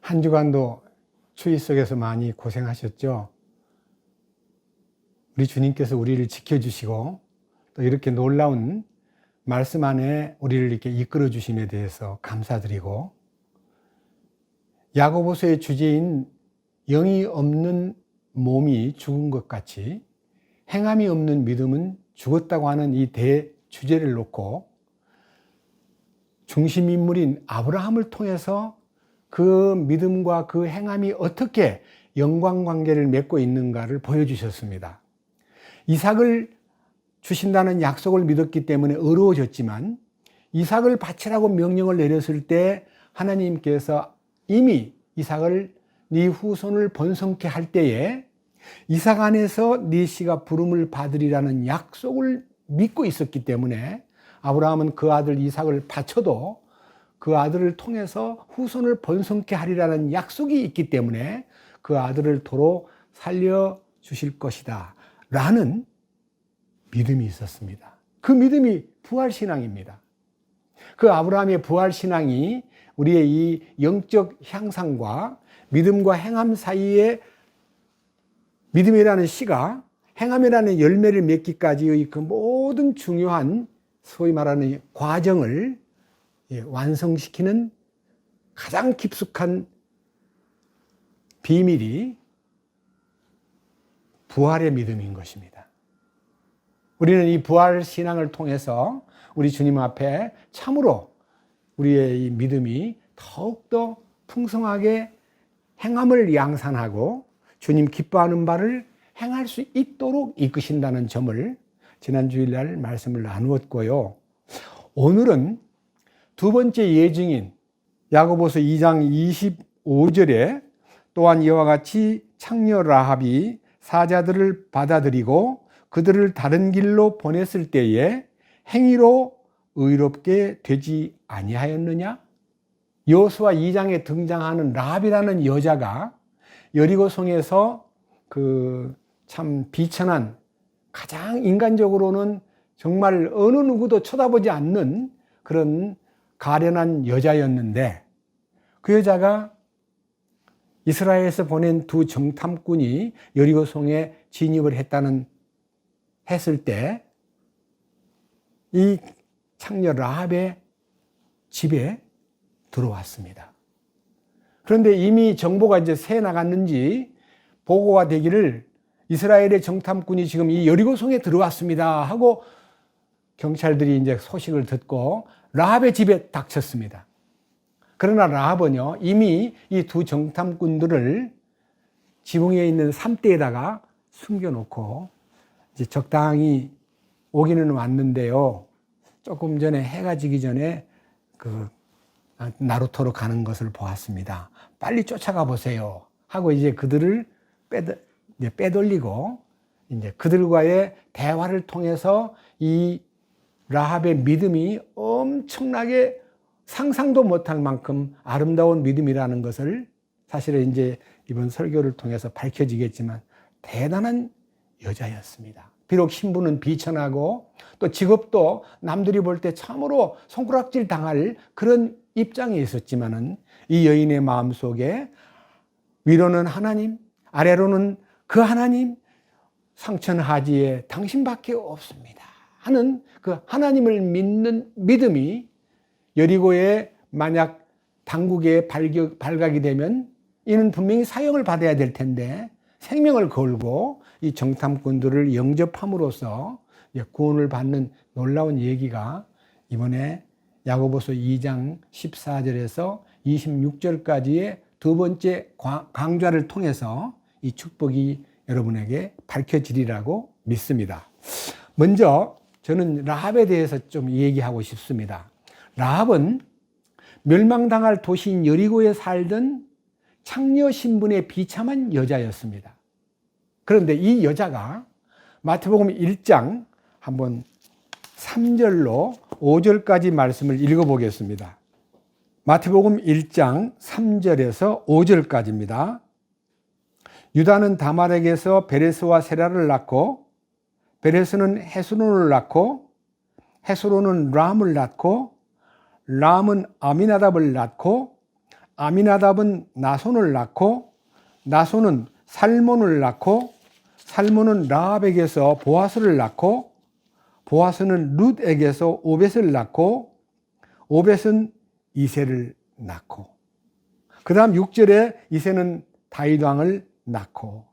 한 주간도 추위 속에서 많이 고생하셨죠? 우리 주님께서 우리를 지켜주시고 또 이렇게 놀라운 말씀 안에 우리를 이렇게 이끌어 주심에 대해서 감사드리고, 야고보서의 주제인 영이 없는 몸이 죽은 것 같이 행함이 없는 믿음은 죽었다고 하는 이 대주제를 놓고 중심 인물인 아브라함을 통해서 그 믿음과 그 행함이 어떻게 연관관계를 맺고 있는가를 보여주셨습니다. 이삭을 주신다는 약속을 믿었기 때문에 어려워졌지만, 이삭을 바치라고 명령을 내렸을 때 하나님께서 이미 이삭을 네 후손을 번성케 할 때에 이삭 안에서 네 씨가 부름을 받으리라는 약속을 믿고 있었기 때문에 아브라함은 그 아들 이삭을 바쳐도 그 아들을 통해서 후손을 번성케 하리라는 약속이 있기 때문에 그 아들을 도로 살려주실 것이다 라는 믿음이 있었습니다. 그 믿음이 부활신앙입니다. 그 아브라함의 부활신앙이 우리의 이 영적 향상과 믿음과 행함 사이에 믿음이라는 씨가 행함이라는 열매를 맺기까지의 그 모든 중요한 소위 말하는 과정을 완성시키는 가장 깊숙한 비밀이 부활의 믿음인 것입니다. 우리는 이 부활 신앙을 통해서 우리 주님 앞에 참으로 우리의 이 믿음이 더욱더 풍성하게 행함을 양산하고 주님 기뻐하는 바를 행할 수 있도록 이끄신다는 점을 지난 주일날 말씀을 나누었고요. 오늘은 두 번째 예증인 야고보서 2장 25절에 또한 이와 같이 창녀 라합이 사자들을 받아들이고 그들을 다른 길로 보냈을 때에 행위로 의롭게 되지 아니하였느냐? 여호수아 2장에 등장하는 라합이라는 여자가 여리고성에서 그 참 비천한, 가장 인간적으로는 정말 어느 누구도 쳐다보지 않는 그런 가련한 여자였는데, 그 여자가 이스라엘에서 보낸 두 정탐꾼이 여리고성에 진입을 했을 때 이 창녀 라합의 집에 들어왔습니다. 그런데 이미 정보가 이제 새 나갔는지 보고가 되기를 이스라엘의 정탐꾼이 지금 이 여리고성에 들어왔습니다 하고 경찰들이 이제 소식을 듣고 라합의 집에 닥쳤습니다. 그러나 라합은요, 이미 이 두 정탐꾼들을 지붕에 있는 삼대에다가 숨겨놓고 이제 적당히 오기는 왔는데요, 조금 전에 해가 지기 전에 그 나루터로 가는 것을 보았습니다. 빨리 쫓아가 보세요 하고 이제 그들을 빼돌리고 이제 그들과의 대화를 통해서 이 라합의 믿음이 엄청나게 상상도 못할 만큼 아름다운 믿음이라는 것을 사실은 이제 이번 설교를 통해서 밝혀지겠지만 대단한 여자였습니다. 비록 신분은 비천하고 또 직업도 남들이 볼 때 참으로 손가락질 당할 그런 입장에 있었지만은 이 여인의 마음속에 위로는 하나님, 아래로는 그 하나님, 상천하지에 당신밖에 없습니다 하는 그 하나님을 믿는 믿음이 여리고에 만약 당국에 발각이 되면 이는 분명히 사형을 받아야 될 텐데 생명을 걸고 이 정탐꾼들을 영접함으로써 구원을 받는 놀라운 얘기가 이번에 야고보서 2장 14절에서 26절까지의 두 번째 강좌를 통해서 이 축복이 여러분에게 밝혀지리라고 믿습니다. 먼저 저는 라합에 대해서 좀 얘기하고 싶습니다. 라합은 멸망당할 도시인 여리고에 살던 창녀 신분의 비참한 여자였습니다. 그런데 이 여자가 마태복음 1장 한번 3절로 5절까지 말씀을 읽어보겠습니다. 마태복음 1장 3절에서 5절까지입니다. 유다는 다말에게서 베레스와 세라를 낳고 베레스는 헤스론을 낳고 헤스론은 람을 낳고 람은 아미나답을 낳고 아미나답은 나손을 낳고 나손은 살몬을 낳고 살몬은 라합에게서 보아스를 낳고 보아스는 룻에게서 오벳을 낳고 오벳은 이새를 낳고 그 다음 6절에 이새는 다윗 왕을 낳고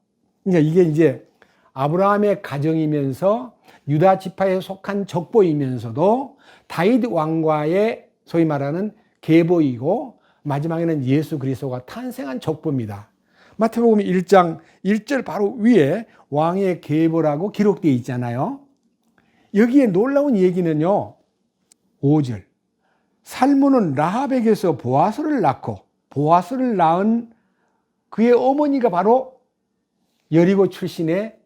그러니까 이게 이제 아브라함의 가정이면서 유다 지파에 속한 족보이면서도 다윗 왕과의 소위 말하는 계보이고 마지막에는 예수 그리스도가 탄생한 족보입니다. 마태복음 1장 1절 바로 위에 왕의 계보라고 기록되어 있잖아요. 여기에 놀라운 얘기는요. 5절 살몬은 라합에게서 보아스를 낳고 보아스를 낳은 그의 어머니가 바로 여리고 출신의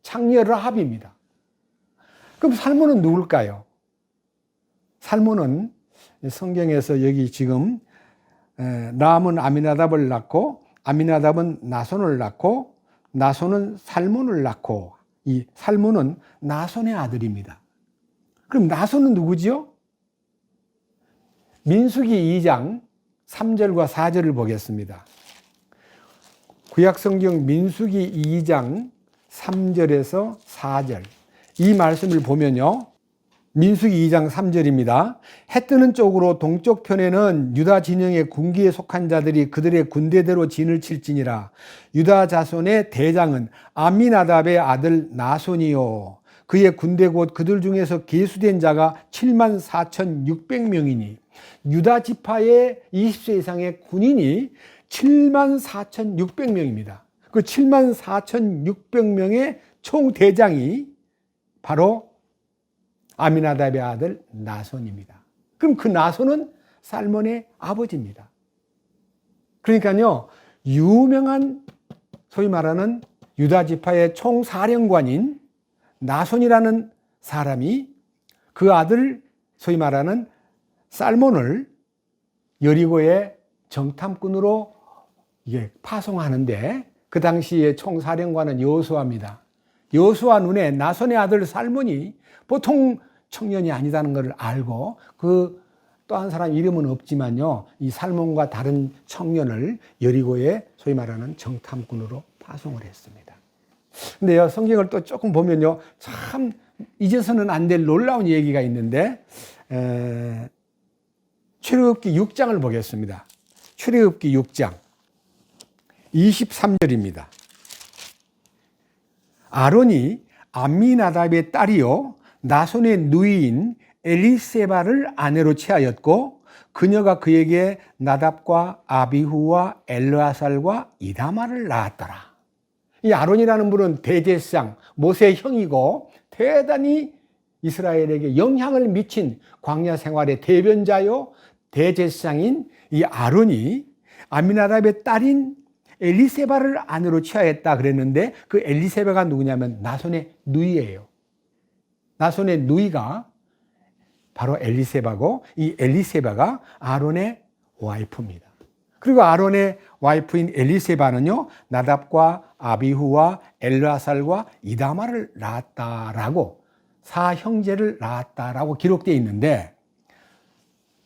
창녀 라합입니다. 그럼 살몬은 누굴까요? 살몬은 성경에서 여기 지금 라합은 아미나답을 낳고 아미나답은 나손을 낳고 나손은 살몬을 낳고 이 살몬은 나손의 아들입니다. 그럼 나손은 누구지요? 민수기 2장 3절과 4절을 보겠습니다. 구약성경 민수기 2장 3절에서 4절 이 말씀을 보면요. 민수기 2장 3절입니다. 해 뜨는 쪽으로 동쪽 편에는 유다 진영의 군기에 속한 자들이 그들의 군대대로 진을 칠지니라. 유다 자손의 대장은 아미나답의 아들 나손이요. 그의 군대 곧 그들 중에서 계수된 자가 74,600명이니 유다 지파의 20세 이상의 군인이 74,600명입니다. 그 74,600명의 총대장이 바로 아미나답의 아들 나손입니다. 그럼 그 나손은 살몬의 아버지입니다. 그러니까요, 유명한 소위 말하는 유다 지파의 총사령관인 나손이라는 사람이 그 아들 소위 말하는 살몬을 여리고의 정탐꾼으로 파송하는데 그 당시의 총사령관은 여호수아입니다. 여호수아 눈에 나손의 아들 살몬이 보통 청년이 아니다는 것을 알고 그 또 한 사람 이름은 없지만요, 이 살몬과 다른 청년을 여리고의 소위 말하는 정탐꾼으로 파송을 했습니다. 근데요, 성경을 또 조금 보면요, 참 잊어서는 안 될 놀라운 얘기가 있는데 출애굽기 6장을 보겠습니다. 출애굽기 6장 23절입니다. 아론이 암미나답의 딸이요 나손의 누이인 엘리세바를 아내로 취하였고 그녀가 그에게 나답과 아비후와 엘르아살과 이다말을 낳았더라. 이 아론이라는 분은 대제사장 모세의 형이고 대단히 이스라엘에게 영향을 미친 광야 생활의 대변자요 대제사장인 이 아론이 아미나답의 딸인 엘리세바를 아내로 취하였다 그랬는데 그 엘리세바가 누구냐면 나손의 누이예요. 나손의 누이가 바로 엘리세바고 이 엘리세바가 아론의 와이프입니다. 그리고 아론의 와이프인 엘리세바는요 나답과 아비후와 엘르아살과 이다말을 낳았다라고 사형제를 낳았다라고 기록되어 있는데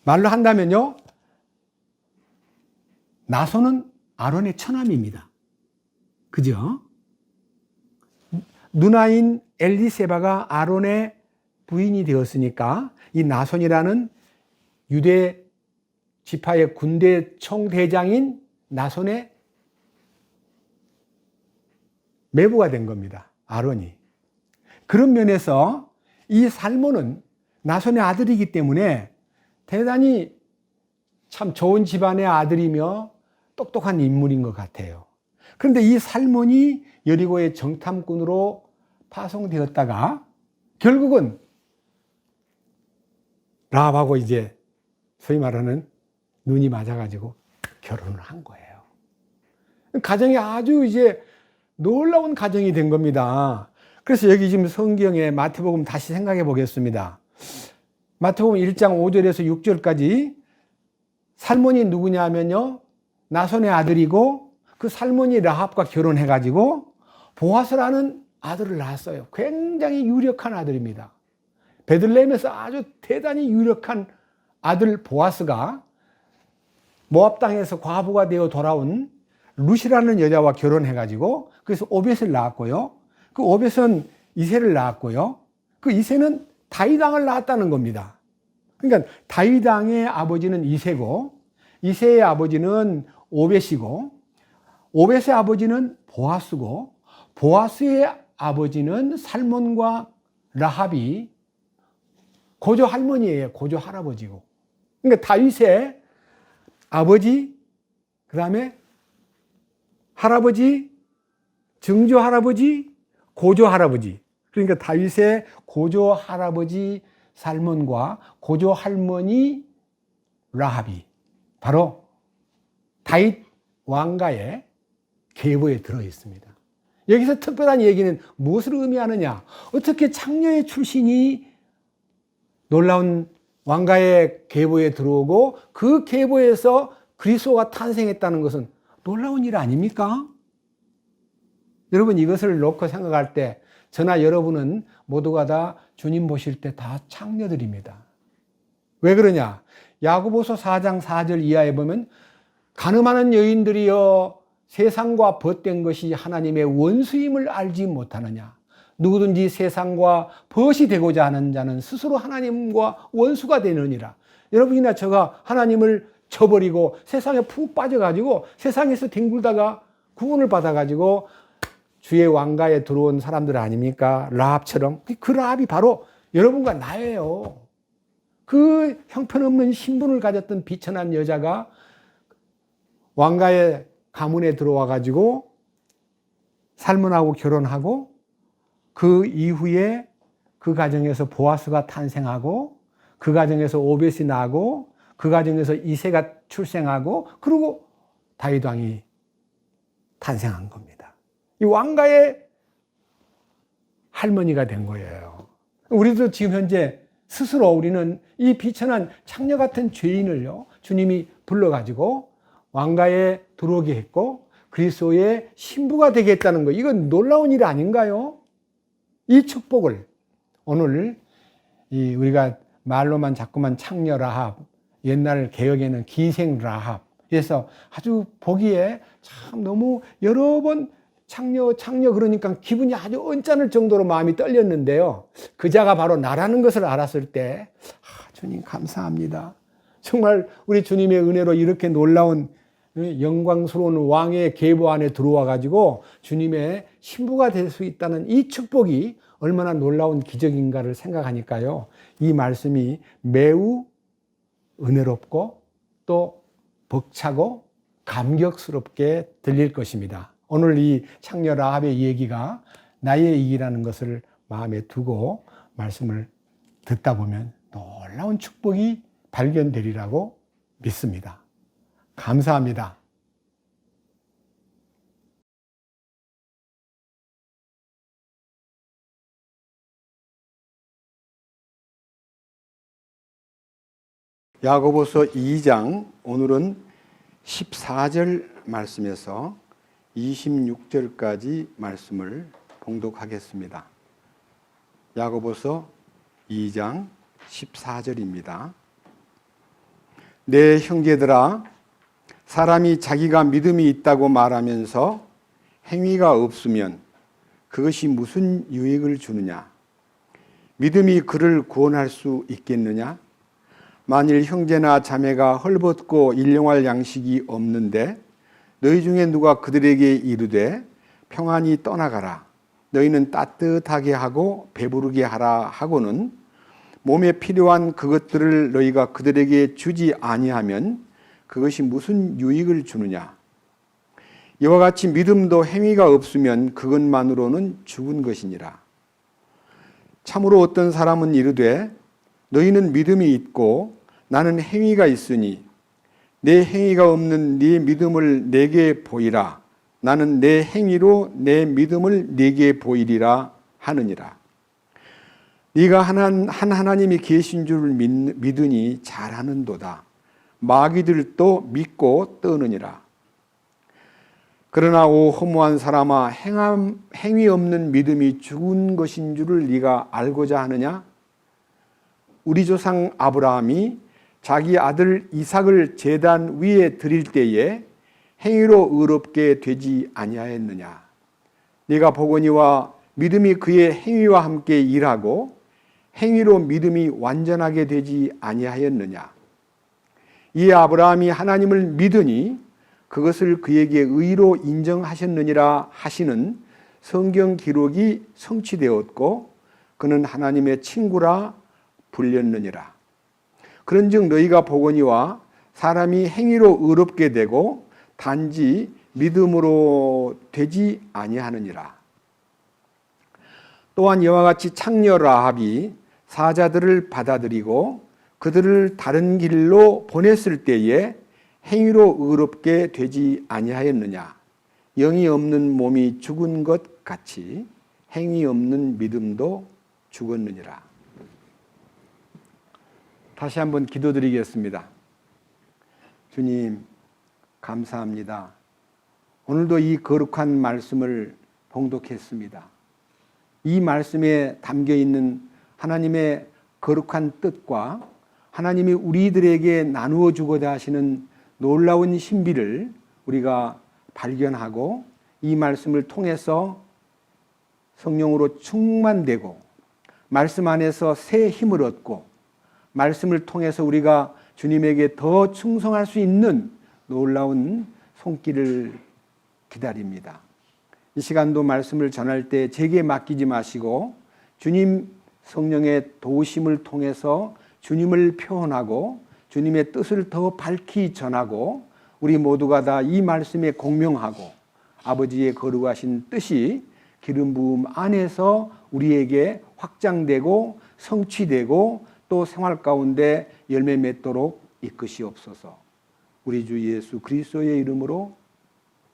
말로 한다면요 나손은 아론의 처남입니다. 그죠? 누나인 엘리세바가 아론의 부인이 되었으니까 이 나손이라는 유대 지파의 군대 총대장인 나손의 매부가 된 겁니다. 아론이. 그런 면에서 이 살몬은 나손의 아들이기 때문에 대단히 참 좋은 집안의 아들이며 똑똑한 인물인 것 같아요. 그런데 이 살몬이 여리고의 정탐꾼으로 파송되었다가 결국은 라합하고 이제 소위 말하는 눈이 맞아가지고 결혼을 한 거예요. 가정이 아주 이제 놀라운 가정이 된 겁니다. 그래서 여기 지금 성경에 마태복음 다시 생각해 보겠습니다. 마태복음 1장 5절에서 6절까지 살몬이 누구냐 하면요 나손의 아들이고 그 살몬이 라합과 결혼해가지고 보아스라는 아들을 낳았어요. 굉장히 유력한 아들입니다. 베들레헴에서 아주 대단히 유력한 아들 보아스가 모압 땅에서 과부가 되어 돌아온 룻이라는 여자와 결혼해가지고 그래서 오벳을 낳았고요. 그 오벳은 이새를 낳았고요. 그 이새는 다윗 왕을 낳았다는 겁니다. 그러니까 다윗 왕의 아버지는 이새고 이새의 아버지는 오벳이고 오벳의 아버지는 보아스고 보아스의 아버지는 살몬과 라합이 고조 할머니예요. 고조 할아버지고. 그러니까 다윗의 아버지, 그 다음에 할아버지, 증조 할아버지, 고조 할아버지. 그러니까 다윗의 고조 할아버지 살몬과 고조 할머니 라합이 바로 다윗 왕가의 계보에 들어 있습니다. 여기서 특별한 얘기는 무엇을 의미하느냐? 어떻게 창녀의 출신이 놀라운 왕가의 계보에 들어오고 그 계보에서 그리스도가 탄생했다는 것은 놀라운 일 아닙니까? 여러분 이것을 놓고 생각할 때 저나 여러분은 모두가 다 주님 보실 때 다 창녀들입니다. 왜 그러냐? 야고보서 4장 4절 이하에 보면 가늠하는 여인들이여 세상과 벗된 것이 하나님의 원수임을 알지 못하느냐? 누구든지 세상과 벗이 되고자 하는 자는 스스로 하나님과 원수가 되느니라. 여러분이나 저가 하나님을 저버리고 세상에 푹 빠져가지고 세상에서 뒹굴다가 구원을 받아가지고 주의 왕가에 들어온 사람들 아닙니까? 라합처럼. 그 라합이 바로 여러분과 나예요. 그 형편없는 신분을 가졌던 비천한 여자가 왕가의 가문에 들어와 가지고 살몬하고 결혼하고 그 이후에 그 가정에서 보아스가 탄생하고 그 가정에서 오벳이 나고 그 가정에서 이새가 출생하고 그리고 다윗 왕이 탄생한 겁니다. 이 왕가의 할머니가 된 거예요. 우리도 지금 현재 스스로 우리는 이 비천한 창녀 같은 죄인을요 주님이 불러가지고 왕가에 들어오게 했고 그리스도의 신부가 되게 했다는 거, 이건 놀라운 일 아닌가요? 이 축복을 오늘 우리가 말로만 자꾸만 창녀 라합, 옛날 개혁에는 기생 라합, 그래서 아주 보기에 참 너무 여러 번 창녀 그러니까 기분이 아주 언짢을 정도로 마음이 떨렸는데요. 그자가 바로 나라는 것을 알았을 때 주님 감사합니다. 정말 우리 주님의 은혜로 이렇게 놀라운 영광스러운 왕의 계보 안에 들어와 가지고 주님의 신부가 될 수 있다는 이 축복이 얼마나 놀라운 기적인가를 생각하니까요. 이 말씀이 매우 은혜롭고 또 벅차고 감격스럽게 들릴 것입니다. 오늘 이 창녀 라합의 얘기가 나의 얘기라는 것을 마음에 두고 말씀을 듣다 보면 놀라운 축복이 발견되리라고 믿습니다. 감사합니다. 야고보서 2장 오늘은 14절 말씀에서 26절까지 말씀을 봉독하겠습니다. 야고보서 2장 14절입니다. 내 형제들아, 사람이 자기가 믿음이 있다고 말하면서 행위가 없으면 그것이 무슨 유익을 주느냐? 믿음이 그를 구원할 수 있겠느냐? 만일 형제나 자매가 헐벗고 일용할 양식이 없는데 너희 중에 누가 그들에게 이르되 평안히 떠나가라, 너희는 따뜻하게 하고 배부르게 하라 하고는 몸에 필요한 그것들을 너희가 그들에게 주지 아니하면 그것이 무슨 유익을 주느냐? 이와 같이 믿음도 행위가 없으면 그것만으로는 죽은 것이니라. 참으로 어떤 사람은 이르되 너희는 믿음이 있고 나는 행위가 있으니 내 행위가 없는 네 믿음을 내게 보이라. 나는 내 행위로 내 믿음을 내게 보이리라 하느니라. 네가 한 하나님이 계신 줄 믿으니 잘하는도다. 마귀들도 믿고 떠느니라. 그러나 오 허무한 사람아, 행위 없는 믿음이 죽은 것인 줄을 네가 알고자 하느냐? 우리 조상 아브라함이 자기 아들 이삭을 제단 위에 드릴 때에 행위로 의롭게 되지 아니하였느냐. 네가 보거니와 믿음이 그의 행위와 함께 일하고 행위로 믿음이 완전하게 되지 아니하였느냐. 이에 아브라함이 하나님을 믿으니 그것을 그에게 의로 인정하셨느니라 하시는 성경 기록이 성취되었고 그는 하나님의 친구라 불렸느니라. 그런즉 너희가 보거니와 사람이 행위로 의롭게 되고 단지 믿음으로 되지 아니하느니라. 또한 이와 같이 창녀 라합이 사자들을 받아들이고 그들을 다른 길로 보냈을 때에 행위로 의롭게 되지 아니하였느냐. 영이 없는 몸이 죽은 것 같이 행위 없는 믿음도 죽었느니라. 다시 한번 기도드리겠습니다. 주님, 감사합니다. 오늘도 이 거룩한 말씀을 봉독했습니다. 이 말씀에 담겨 있는 하나님의 거룩한 뜻과 하나님이 우리들에게 나누어 주고자 하시는 놀라운 신비를 우리가 발견하고 이 말씀을 통해서 성령으로 충만되고 말씀 안에서 새 힘을 얻고 말씀을 통해서 우리가 주님에게 더 충성할 수 있는 놀라운 손길을 기다립니다. 이 시간도 말씀을 전할 때 제게 맡기지 마시고 주님 성령의 도우심을 통해서 주님을 표현하고 주님의 뜻을 더 밝히 전하고 우리 모두가 다 이 말씀에 공명하고 아버지의 거룩하신 뜻이 기름 부음 안에서 우리에게 확장되고 성취되고 또 생활 가운데 열매 맺도록 이끄시옵소서. 우리 주 예수 그리스도의 이름으로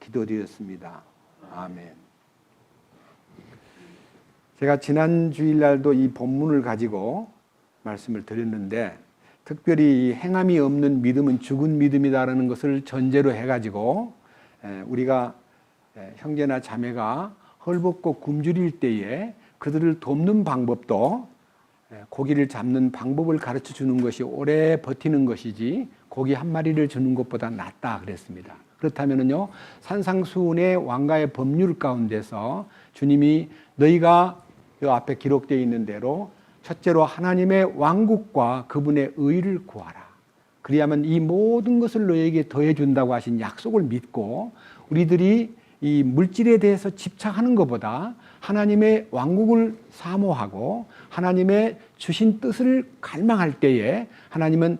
기도드렸습니다. 아멘. 제가 지난 주일날도 이 본문을 가지고 말씀을 드렸는데 특별히 행함이 없는 믿음은 죽은 믿음이다라는 것을 전제로 해가지고 우리가 형제나 자매가 헐벗고 굶주릴 때에 그들을 돕는 방법도 고기를 잡는 방법을 가르쳐 주는 것이 오래 버티는 것이지 고기 한 마리를 주는 것보다 낫다 그랬습니다. 그렇다면요 산상수훈의 왕가의 법률 가운데서 주님이 너희가 이 앞에 기록되어 있는 대로 첫째로 하나님의 왕국과 그분의 의를 구하라. 그리하면 이 모든 것을 너희에게 더해 준다고 하신 약속을 믿고 우리들이 이 물질에 대해서 집착하는 것보다 하나님의 왕국을 사모하고 하나님의 주신 뜻을 갈망할 때에 하나님은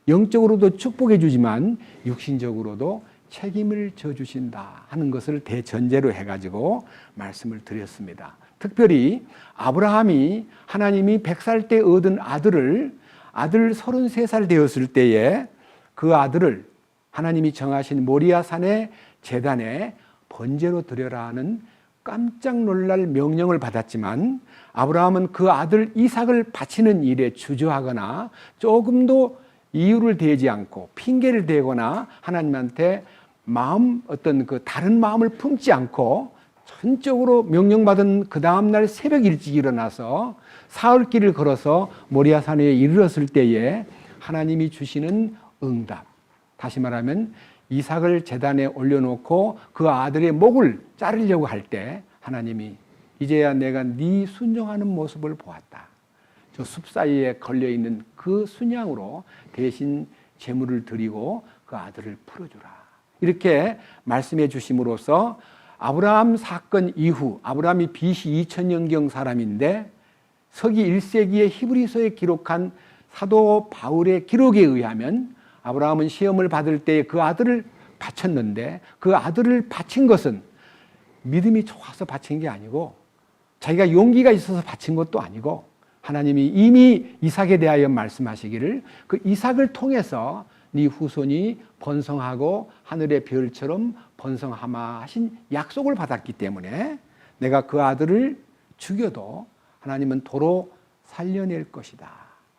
영적으로도 축복해 주지만 육신적으로도 책임을 져주신다 하는 것을 대전제로 해가지고 말씀을 드렸습니다. 특별히 아브라함이 하나님이 100살 때 얻은 아들 33살 되었을 때에 그 아들을 하나님이 정하신 모리아산의 제단에 번제로 드려라 하는 깜짝 놀랄 명령을 받았지만 아브라함은 그 아들 이삭을 바치는 일에 주저하거나 조금도 이유를 대지 않고 핑계를 대거나 하나님한테 어떤 그 다른 마음을 품지 않고 전적으로 명령받은 그 다음날 새벽 일찍 일어나서 사흘길을 걸어서 모리아산에 이르렀을 때에 하나님이 주시는 응답, 다시 말하면 이삭을 제단에 올려놓고 그 아들의 목을 자르려고 할 때 하나님이 이제야 내가 네 순종하는 모습을 보았다. 저 숲 사이에 걸려있는 그 순양으로 대신 제물을 드리고 그 아들을 풀어주라. 이렇게 말씀해 주심으로써 아브라함 사건 이후 아브라함이 BC 2000년경 사람인데 서기 1세기의 히브리서에 기록한 사도 바울의 기록에 의하면 아브라함은 시험을 받을 때 그 아들을 바쳤는데 그 아들을 바친 것은 믿음이 좋아서 바친 게 아니고 자기가 용기가 있어서 바친 것도 아니고 하나님이 이미 이삭에 대하여 말씀하시기를 그 이삭을 통해서 네 후손이 번성하고 하늘의 별처럼 번성하마 하신 약속을 받았기 때문에 내가 그 아들을 죽여도 하나님은 도로 살려낼 것이다.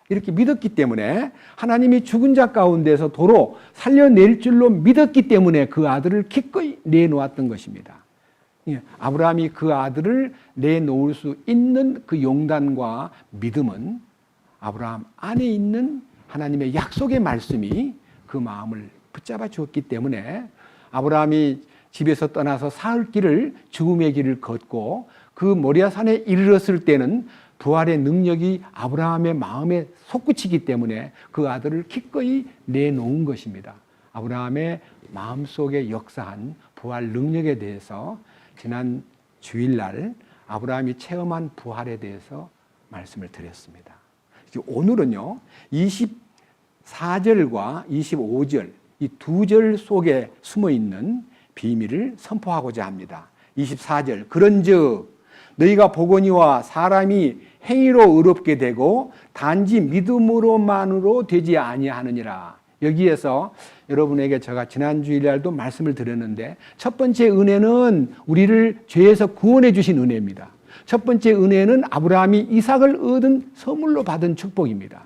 이렇게 믿었기 때문에 하나님이 죽은 자 가운데서 도로 살려낼 줄로 믿었기 때문에 그 아들을 기꺼이 내놓았던 것입니다. 아브라함이 그 아들을 내놓을 수 있는 그 용단과 믿음은 아브라함 안에 있는 하나님의 약속의 말씀이 그 마음을 붙잡아 주었기 때문에 아브라함이 집에서 떠나서 사흘 길을 죽음의 길을 걷고 그 모리아산에 이르렀을 때는 부활의 능력이 아브라함의 마음에 솟구치기 때문에 그 아들을 기꺼이 내놓은 것입니다. 아브라함의 마음속에 역사한 부활 능력에 대해서 지난 주일날 아브라함이 체험한 부활에 대해서 말씀을 드렸습니다. 오늘은요 24절과 25절 이 두 절 속에 숨어있는 비밀을 선포하고자 합니다. 24절 그런즉 너희가 보거니와 사람이 행위로 의롭게 되고 단지 믿음으로만으로 되지 아니하느니라. 여기에서 여러분에게 제가 지난 주일날도 말씀을 드렸는데 첫 번째 은혜는 우리를 죄에서 구원해 주신 은혜입니다. 첫 번째 은혜는 아브라함이 이삭을 얻은 선물로 받은 축복입니다.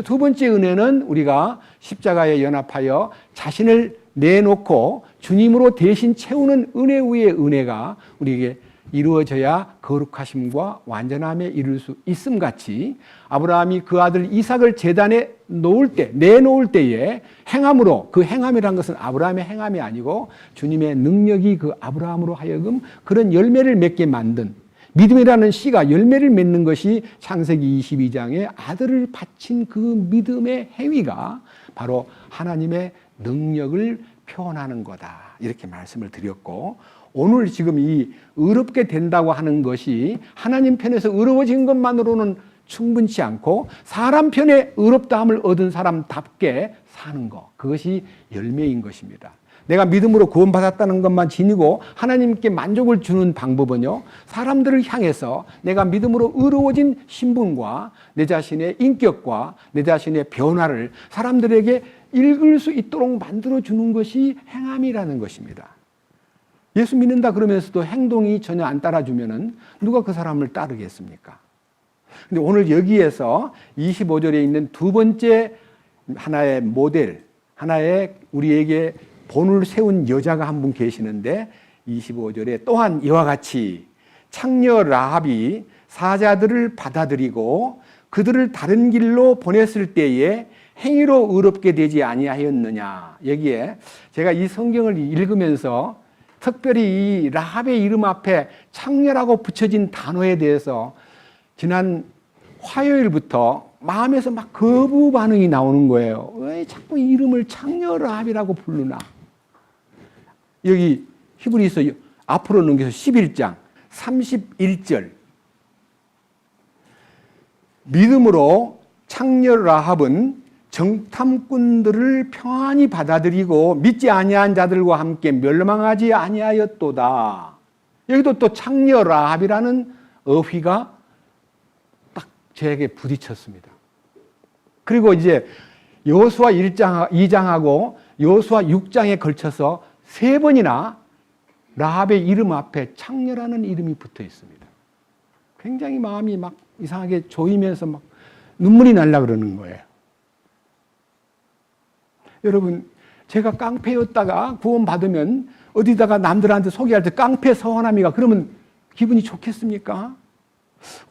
두 번째 은혜는 우리가 십자가에 연합하여 자신을 내놓고 주님으로 대신 채우는 은혜 위의 은혜가 우리에게 이루어져야 거룩하심과 완전함에 이를 수 있음 같이 아브라함이 그 아들 이삭을 제단에 내놓을 때에 행함으로, 그 행함이란 것은 아브라함의 행함이 아니고 주님의 능력이 그 아브라함으로 하여금 그런 열매를 맺게 만든, 믿음이라는 씨가 열매를 맺는 것이 창세기 22장에 아들을 바친 그 믿음의 행위가 바로 하나님의 능력을 표현하는 거다, 이렇게 말씀을 드렸고, 오늘 지금 이 의롭게 된다고 하는 것이 하나님 편에서 의로워진 것만으로는 충분치 않고 사람 편에 의롭다함을 얻은 사람답게 사는 것, 그것이 열매인 것입니다. 내가 믿음으로 구원받았다는 것만 지니고 하나님께 만족을 주는 방법은요, 사람들을 향해서 내가 믿음으로 의로워진 신분과 내 자신의 인격과 내 자신의 변화를 사람들에게 읽을 수 있도록 만들어주는 것이 행함이라는 것입니다. 예수 믿는다 그러면서도 행동이 전혀 안 따라주면은 누가 그 사람을 따르겠습니까? 근데 오늘 여기에서 25절에 있는 두 번째 하나의 모델, 하나의 우리에게 본을 세운 여자가 한 분 계시는데 25절에 또한 이와 같이 창녀 라합이 사자들을 받아들이고 그들을 다른 길로 보냈을 때에 행위로 의롭게 되지 아니하였느냐. 여기에 제가 이 성경을 읽으면서 특별히 이 라합의 이름 앞에 창녀라고 붙여진 단어에 대해서 지난 화요일부터 마음에서 막 거부 반응이 나오는 거예요. 왜 자꾸 이름을 창녀 라합이라고 부르나? 여기 히브리서 앞으로 넘겨서 11장 31절 믿음으로 창녀 라합은 정탐꾼들을 평안히 받아들이고 믿지 아니한 자들과 함께 멸망하지 아니하였도다. 여기도 또 창녀 라합이라는 어휘가 딱 저에게 부딪혔습니다. 그리고 이제 여호수아 2장하고 여호수아 6장에 걸쳐서 3번이나 라합의 이름 앞에 창녀라는 이름이 붙어 있습니다. 굉장히 마음이 막 이상하게 조이면서 막 눈물이 날라 그러는 거예요. 여러분, 제가 깡패였다가 구원받으면 어디다가 남들한테 소개할 때 깡패 서원함이가 그러면 기분이 좋겠습니까?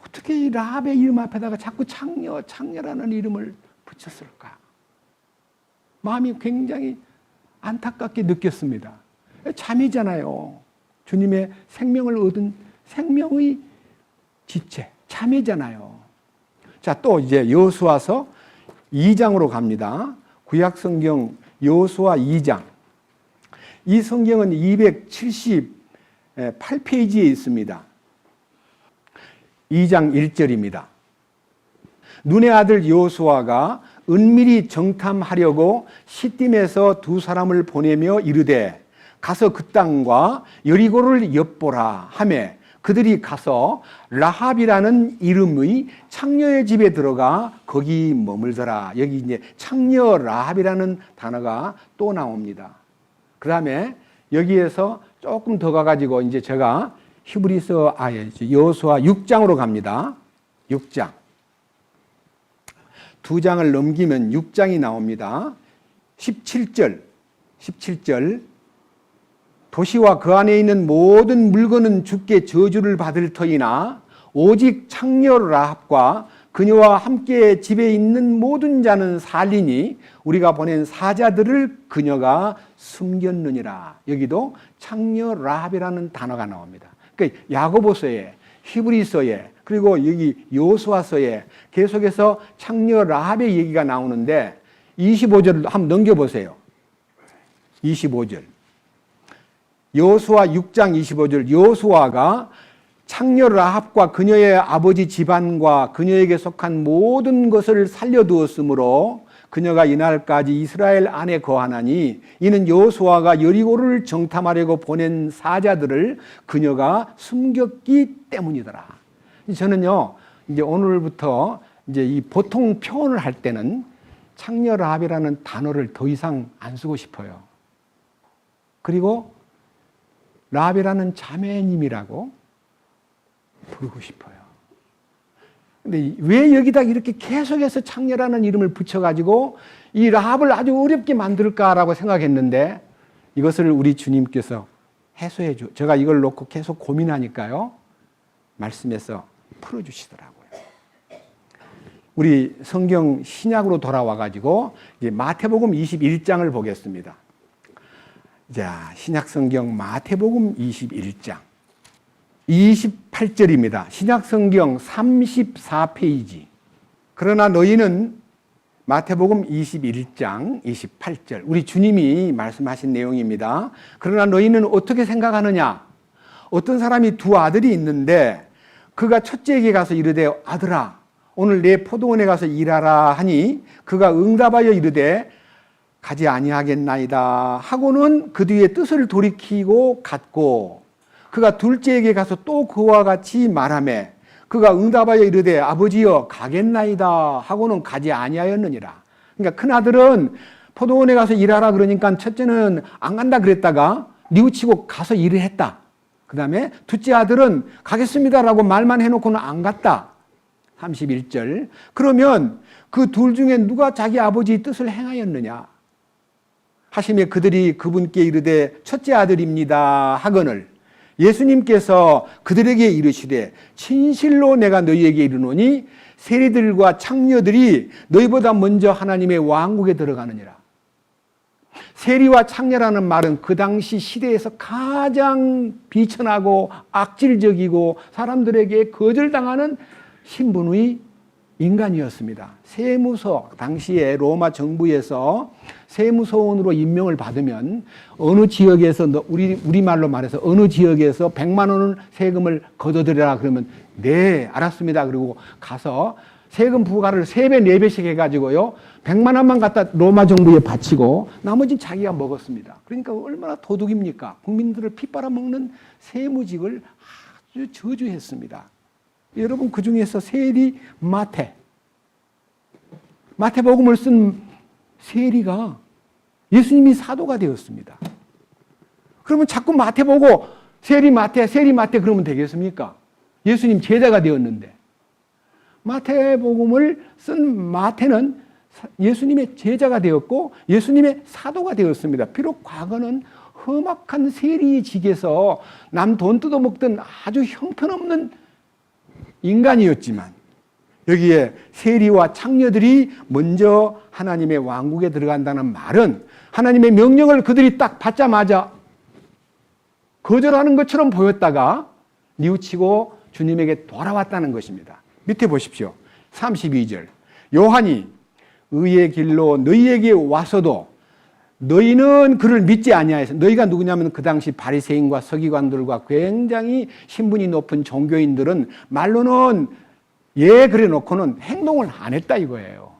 어떻게 이 라합의 이름 앞에다가 자꾸 창녀라는 이름을 붙였을까? 마음이 굉장히 안타깝게 느꼈습니다. 자매잖아요. 주님의 생명을 얻은 생명의 지체, 자매잖아요. 자, 또 이제 여호수아서 2장으로 갑니다. 구약성경 여호수아 2장. 이 성경은 278페이지에 있습니다. 2장 1절입니다. 눈의 아들 여호수아가 은밀히 정탐하려고 시딤에서 2 사람을 보내며 이르되 가서 그 땅과 여리고를 엿보라 하매 그들이 가서 라합이라는 이름의 창녀의 집에 들어가 거기 머물더라. 여기 이제 창녀 라합이라는 단어가 또 나옵니다. 그 다음에 여기에서 조금 더 가가지고 이제 제가 히브리서 여호수아 6장으로 갑니다. 6장. 2장을 넘기면 6장이 나옵니다. 17절. 도시와 그 안에 있는 모든 물건은 주께 저주를 받을 터이나 오직 창녀 라합과 그녀와 함께 집에 있는 모든 자는 살리니 우리가 보낸 사자들을 그녀가 숨겼느니라. 여기도 창녀 라합이라는 단어가 나옵니다. 그러니까 야고보서에, 히브리서에, 그리고 여기 여호수아서에 계속해서 창녀 라합의 얘기가 나오는데 25절을 한번 넘겨보세요. 25절. 여호수아 6장 25절. 여호수아가 창녀 라합과 그녀의 아버지 집안과 그녀에게 속한 모든 것을 살려두었으므로 그녀가 이날까지 이스라엘 안에 거하나니 이는 여호수아가 여리고를 정탐하려고 보낸 사자들을 그녀가 숨겼기 때문이더라. 저는요, 이제 오늘부터 이제 이 보통 표현을 할 때는 창녀 라합이라는 단어를 더 이상 안 쓰고 싶어요. 그리고 라합이라는 자매님이라고 부르고 싶어요. 근데 왜 여기다 이렇게 계속해서 창녀라는 이름을 붙여가지고 이 라합을 아주 어렵게 만들까라고 생각했는데 이것을 우리 주님께서 해소해 줘. 제가 이걸 놓고 계속 고민하니까요. 말씀에서 풀어주시더라고요. 우리 성경 신약으로 돌아와가지고 이제 마태복음 21장을 보겠습니다. 자, 신약 성경 마태복음 21장. 28절입니다. 신약 성경 34페이지. 그러나 너희는 마태복음 21장 28절. 우리 주님이 말씀하신 내용입니다. 그러나 너희는 어떻게 생각하느냐? 어떤 사람이 두 아들이 있는데 그가 첫째에게 가서 이르되 아들아 오늘 내 포도원에 가서 일하라 하니 그가 응답하여 이르되 가지 아니하겠나이다 하고는 그 뒤에 뜻을 돌이키고 갔고 그가 둘째에게 가서 또 그와 같이 말하매 그가 응답하여 이르되 아버지여 가겠나이다 하고는 가지 아니하였느니라. 그러니까 큰아들은 포도원에 가서 일하라 그러니까 첫째는 안 간다 그랬다가 뉘우치고 가서 일을 했다. 그 다음에 둘째 아들은 가겠습니다라고 말만 해놓고는 안 갔다. 31절. 그러면 그 둘 중에 누가 자기 아버지의 뜻을 행하였느냐 하시며 그들이 그분께 이르되 첫째 아들입니다 하거늘 예수님께서 그들에게 이르시되 진실로 내가 너희에게 이르노니 세리들과 창녀들이 너희보다 먼저 하나님의 왕국에 들어가느니라. 세리와 창녀라는 말은 그 당시 시대에서 가장 비천하고 악질적이고 사람들에게 거절당하는 신분의 인간이었습니다. 세무서, 당시에 로마 정부에서 세무서원으로 임명을 받으면 어느 지역에서 우리말로 말해서 어느 지역에서 100만 원을 세금을 걷어들여라 그러면 네 알았습니다. 그리고 가서 세금 부과를 3배, 4배씩 해가지고요 100만 원만 갖다 로마 정부에 바치고 나머지는 자기가 먹었습니다. 그러니까 얼마나 도둑입니까? 국민들을 핏빨아먹는 세무직을 아주 저주했습니다. 여러분 그 중에서 세리 마태복음을 쓴 세리가 예수님이 사도가 되었습니다. 그러면 자꾸 마태 보고 세리 마태 그러면 되겠습니까? 예수님 제자가 되었는데 마태복음을 쓴 마태는 예수님의 제자가 되었고 예수님의 사도가 되었습니다. 비록 과거는 험악한 세리직에서 남 돈 뜯어먹던 아주 형편없는 인간이었지만 여기에 세리와 창녀들이 먼저 하나님의 왕국에 들어간다는 말은 하나님의 명령을 그들이 딱 받자마자 거절하는 것처럼 보였다가 뉘우치고 주님에게 돌아왔다는 것입니다. 밑에 보십시오. 32절. 요한이 의의 길로 너희에게 와서도 너희는 그를 믿지 아니하여서 너희가 누구냐면 그 당시 바리새인과 서기관들과 굉장히 신분이 높은 종교인들은 말로는 예 그래 놓고는 행동을 안 했다 이거예요.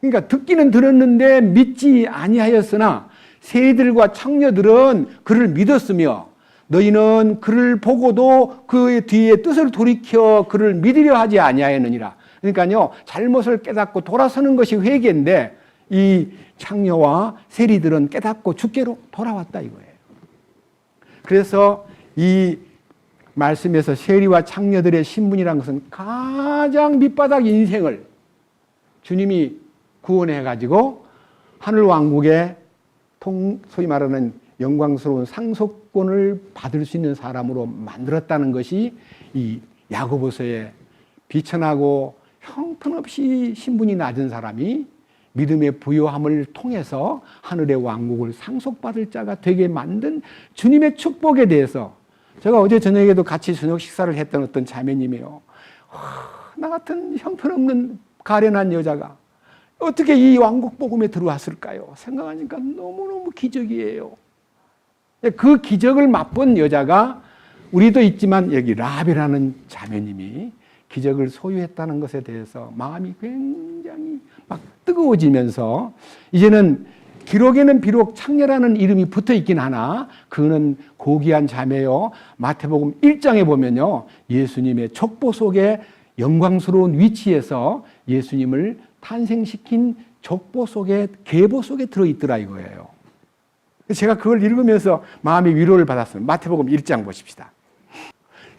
그러니까 듣기는 들었는데 믿지 아니하였으나 세리들과 창녀들은 그를 믿었으며 너희는 그를 보고도 그의 뒤에 뜻을 돌이켜 그를 믿으려 하지 아니하였느니라. 그러니까요 잘못을 깨닫고 돌아서는 것이 회개인데 이 창녀와 세리들은 깨닫고 주께로 돌아왔다 이거예요. 그래서 이 말씀에서 세리와 창녀들의 신분이라는 것은 가장 밑바닥 인생을 주님이 구원해 가지고 하늘 왕국의 소위 말하는 영광스러운 상속권을 받을 수 있는 사람으로 만들었다는 것이 이 야고보서의 비천하고 형편없이 신분이 낮은 사람이 믿음의 부요함을 통해서 하늘의 왕국을 상속받을 자가 되게 만든 주님의 축복에 대해서, 제가 어제 저녁에도 같이 저녁 식사를 했던 어떤 자매님이요, 나 같은 형편없는 가련한 여자가 어떻게 이 왕국 복음에 들어왔을까요? 생각하니까 너무너무 기적이에요. 그 기적을 맛본 여자가, 우리도 있지만 여기 라합이라는 자매님이 기적을 소유했다는 것에 대해서 마음이 굉장히 막 뜨거워지면서, 이제는 기록에는 비록 창녀라는 이름이 붙어 있긴 하나 그는 고귀한 자매요, 마태복음 1장에 보면요, 예수님의 족보 속에 영광스러운 위치에서 예수님을 탄생시킨 족보 속에, 계보 속에 들어있더라 이거예요. 제가 그걸 읽으면서 마음의 위로를 받았습니다. 마태복음 1장 보십시다.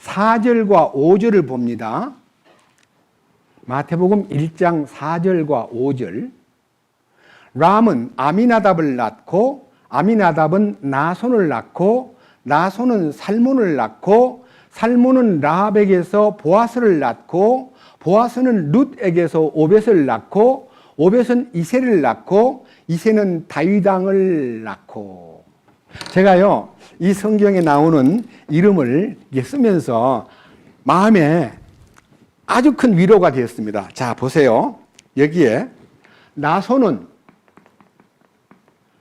4절과 5절을 봅니다. 마태복음 1장 4절과 5절. 람은 아미나답을 낳고, 아미나답은 나손을 낳고, 나손은 살몬을 낳고, 살몬은 라합에게서 보아스를 낳고, 보아스는 룻에게서 오벳을 낳고, 오벳은 이새를 낳고, 이새는 다윗 왕을 낳고. 제가요, 이 성경에 나오는 이름을 쓰면서 마음에 아주 큰 위로가 되었습니다. 자, 보세요. 여기에 나손은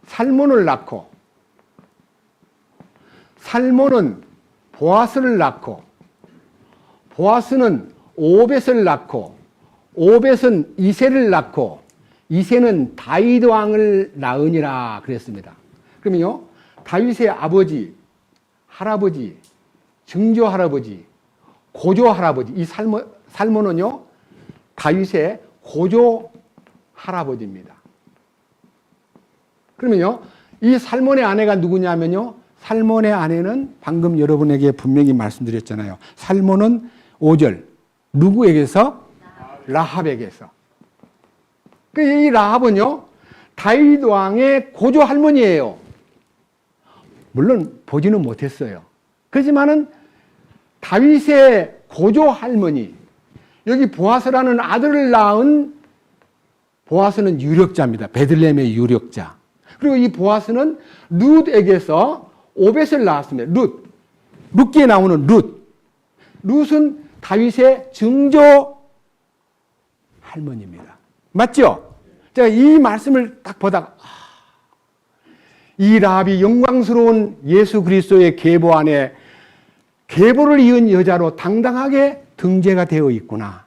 살몬을 낳고, 살몬은 보아스를 낳고, 보아스는 오벳을 낳고, 오벳은 이새를 낳고, 이새는 다윗 왕을 낳으니라 그랬습니다. 그러면요, 다윗의 아버지, 할아버지, 증조 할아버지, 고조 할아버지, 이 살몬은요 다윗의 고조 할아버지입니다. 그러면요, 이 살몬의 아내가 누구냐면요, 살몬의 아내는 방금 여러분에게 분명히 말씀드렸잖아요. 살몬은 5절 누구에게서? 라합에게서. 이 라합은요 다윗 왕의 고조 할머니예요. 물론 보지는 못했어요. 그렇지만은 다윗의 고조 할머니, 여기 보아스라는 아들을 낳은, 보아스는 유력자입니다. 베들레헴의 유력자. 그리고 이 보아스는 룻에게서 오벳을 낳았습니다. 룻기에 나오는 룻은 다윗의 증조 할머니입니다. 맞죠? 제가 이 말씀을 딱 보다가 이 라합이 영광스러운 예수 그리스도의 계보 안에 계보를 이은 여자로 당당하게 등재가 되어 있구나.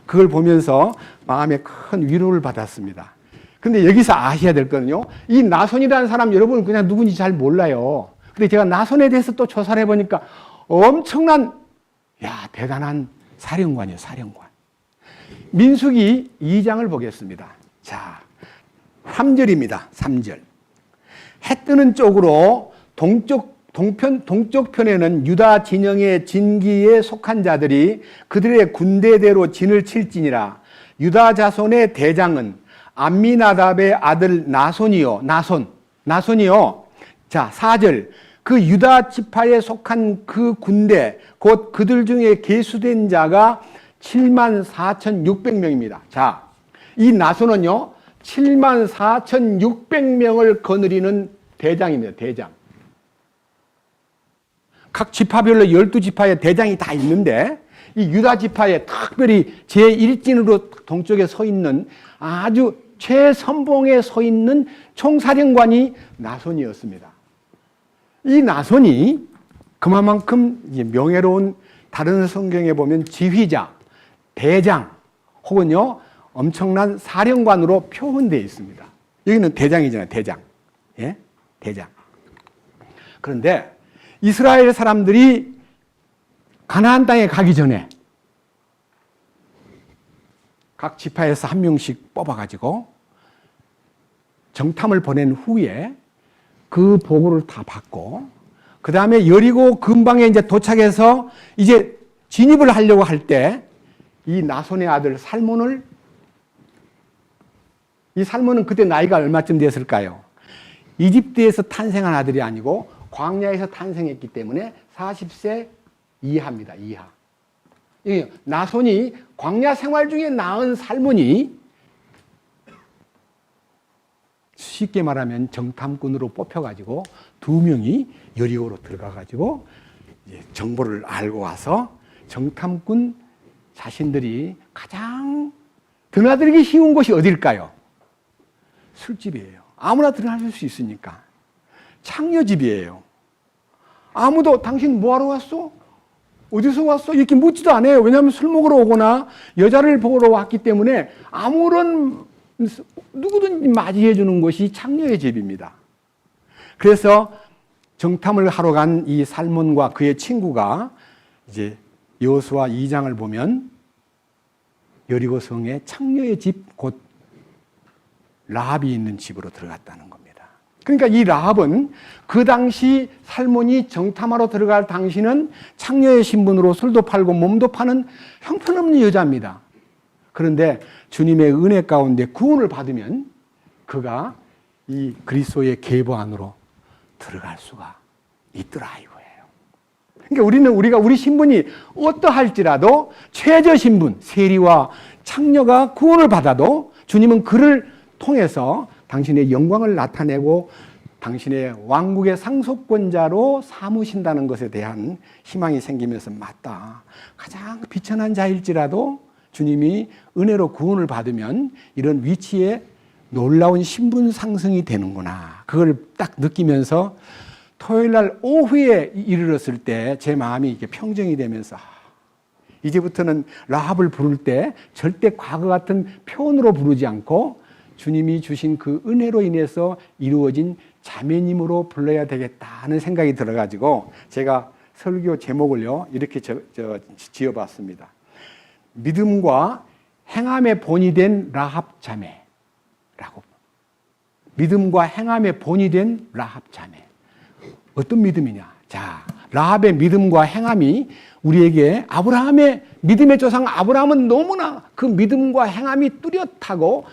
그걸 보면서 마음에 큰 위로를 받았습니다. 근데 여기서 아셔야 될 거는요, 이 나손이라는 사람 여러분 그냥 누군지 잘 몰라요. 근데 제가 나손에 대해서 또 조사를 해보니까 엄청난, 대단한 사령관이에요, 사령관. 민수기 2장을 보겠습니다. 자, 3절입니다. 3절. 해 뜨는 쪽으로 동쪽 편에는 유다 진영의 진기에 속한 자들이 그들의 군대대로 진을 칠지니라. 유다 자손의 대장은 암미나답의 아들 나손이요. 나손이요. 자, 4절. 그 유다 지파에 속한 그 군대, 곧 그들 중에 계수된 자가 74,600명입니다. 자, 이 나손은요 74,600명을 거느리는 대장입니다. 대장. 각 지파별로 12지파의 대장이 다 있는데, 이 유다 지파에 특별히 제1진으로 동쪽에 서 있는, 아주 최선봉에 서 있는 총사령관이 나손이었습니다. 이 나손이 그만큼 명예로운, 다른 성경에 보면 지휘자, 대장, 혹은요 엄청난 사령관으로 표현되어 있습니다. 여기는 대장이잖아요. 대장. 예? 대장. 그런데 이스라엘 사람들이 가나안 땅에 가기 전에 각 지파에서 한 명씩 뽑아가지고 정탐을 보낸 후에 그 보고를 다 받고, 그 다음에 여리고 근방에 이제 도착해서 이제 진입을 하려고 할 때 이 나손의 아들 살몬은 그때 나이가 얼마쯤 됐을까요? 이집트에서 탄생한 아들이 아니고 광야에서 탄생했기 때문에 40세 이하입니다. 이하. 나손이 광야 생활 중에 낳은 살몬이 쉽게 말하면 정탐꾼으로 뽑혀가지고 2명이 여리고로 들어가가지고 정보를 알고 와서 정탐꾼 자신들이 가장 드나들기 쉬운 곳이 어딜까요? 술집이에요. 아무나 들어갈 수 있으니까. 창녀집이에요. 아무도 당신 뭐하러 왔어? 어디서 왔어? 이렇게 묻지도 않아요. 왜냐하면 술 먹으러 오거나 여자를 보러 왔기 때문에 아무런 누구든지 맞이해 주는 곳이 창녀의 집입니다. 그래서 정탐을 하러 간 이 살몬과 그의 친구가 이제 여호수아 2장을 보면 여리고 성의 창녀의 집 곧 라합이 있는 집으로 들어갔다는 겁니다. 그러니까 이 라합은 그 당시 살몬이 정탐하러 들어갈 당시는 창녀의 신분으로 술도 팔고 몸도 파는 형편없는 여자입니다. 그런데 주님의 은혜 가운데 구원을 받으면 그가 이 그리스도의 계보 안으로 들어갈 수가 있더라 이거예요. 그러니까 우리가 우리 신분이 어떠할지라도 최저 신분, 세리와 창녀가 구원을 받아도 주님은 그를 통해서 당신의 영광을 나타내고 당신의 왕국의 상속권자로 삼으신다는 것에 대한 희망이 생기면서 맞다. 가장 비천한 자일지라도 주님이 은혜로 구원을 받으면 이런 위치에 놀라운 신분 상승이 되는구나. 그걸 딱 느끼면서 토요일 날 오후에 이르렀을 때 제 마음이 이렇게 평정이 되면서 이제부터는 라합을 부를 때 절대 과거 같은 표현으로 부르지 않고 주님이 주신 그 은혜로 인해서 이루어진 자매님으로 불러야 되겠다는 생각이 들어가지고 제가 설교 제목을요 이렇게 지어봤습니다. 믿음과 행함의 본이 된 라합 자매라고. 믿음과 행함의 본이 된 라합 자매. 어떤 믿음이냐? 자, 라합의 믿음과 행함이 우리에게 아브라함의 믿음의 조상 아브라함은 너무나 그 믿음과 행함이 뚜렷하고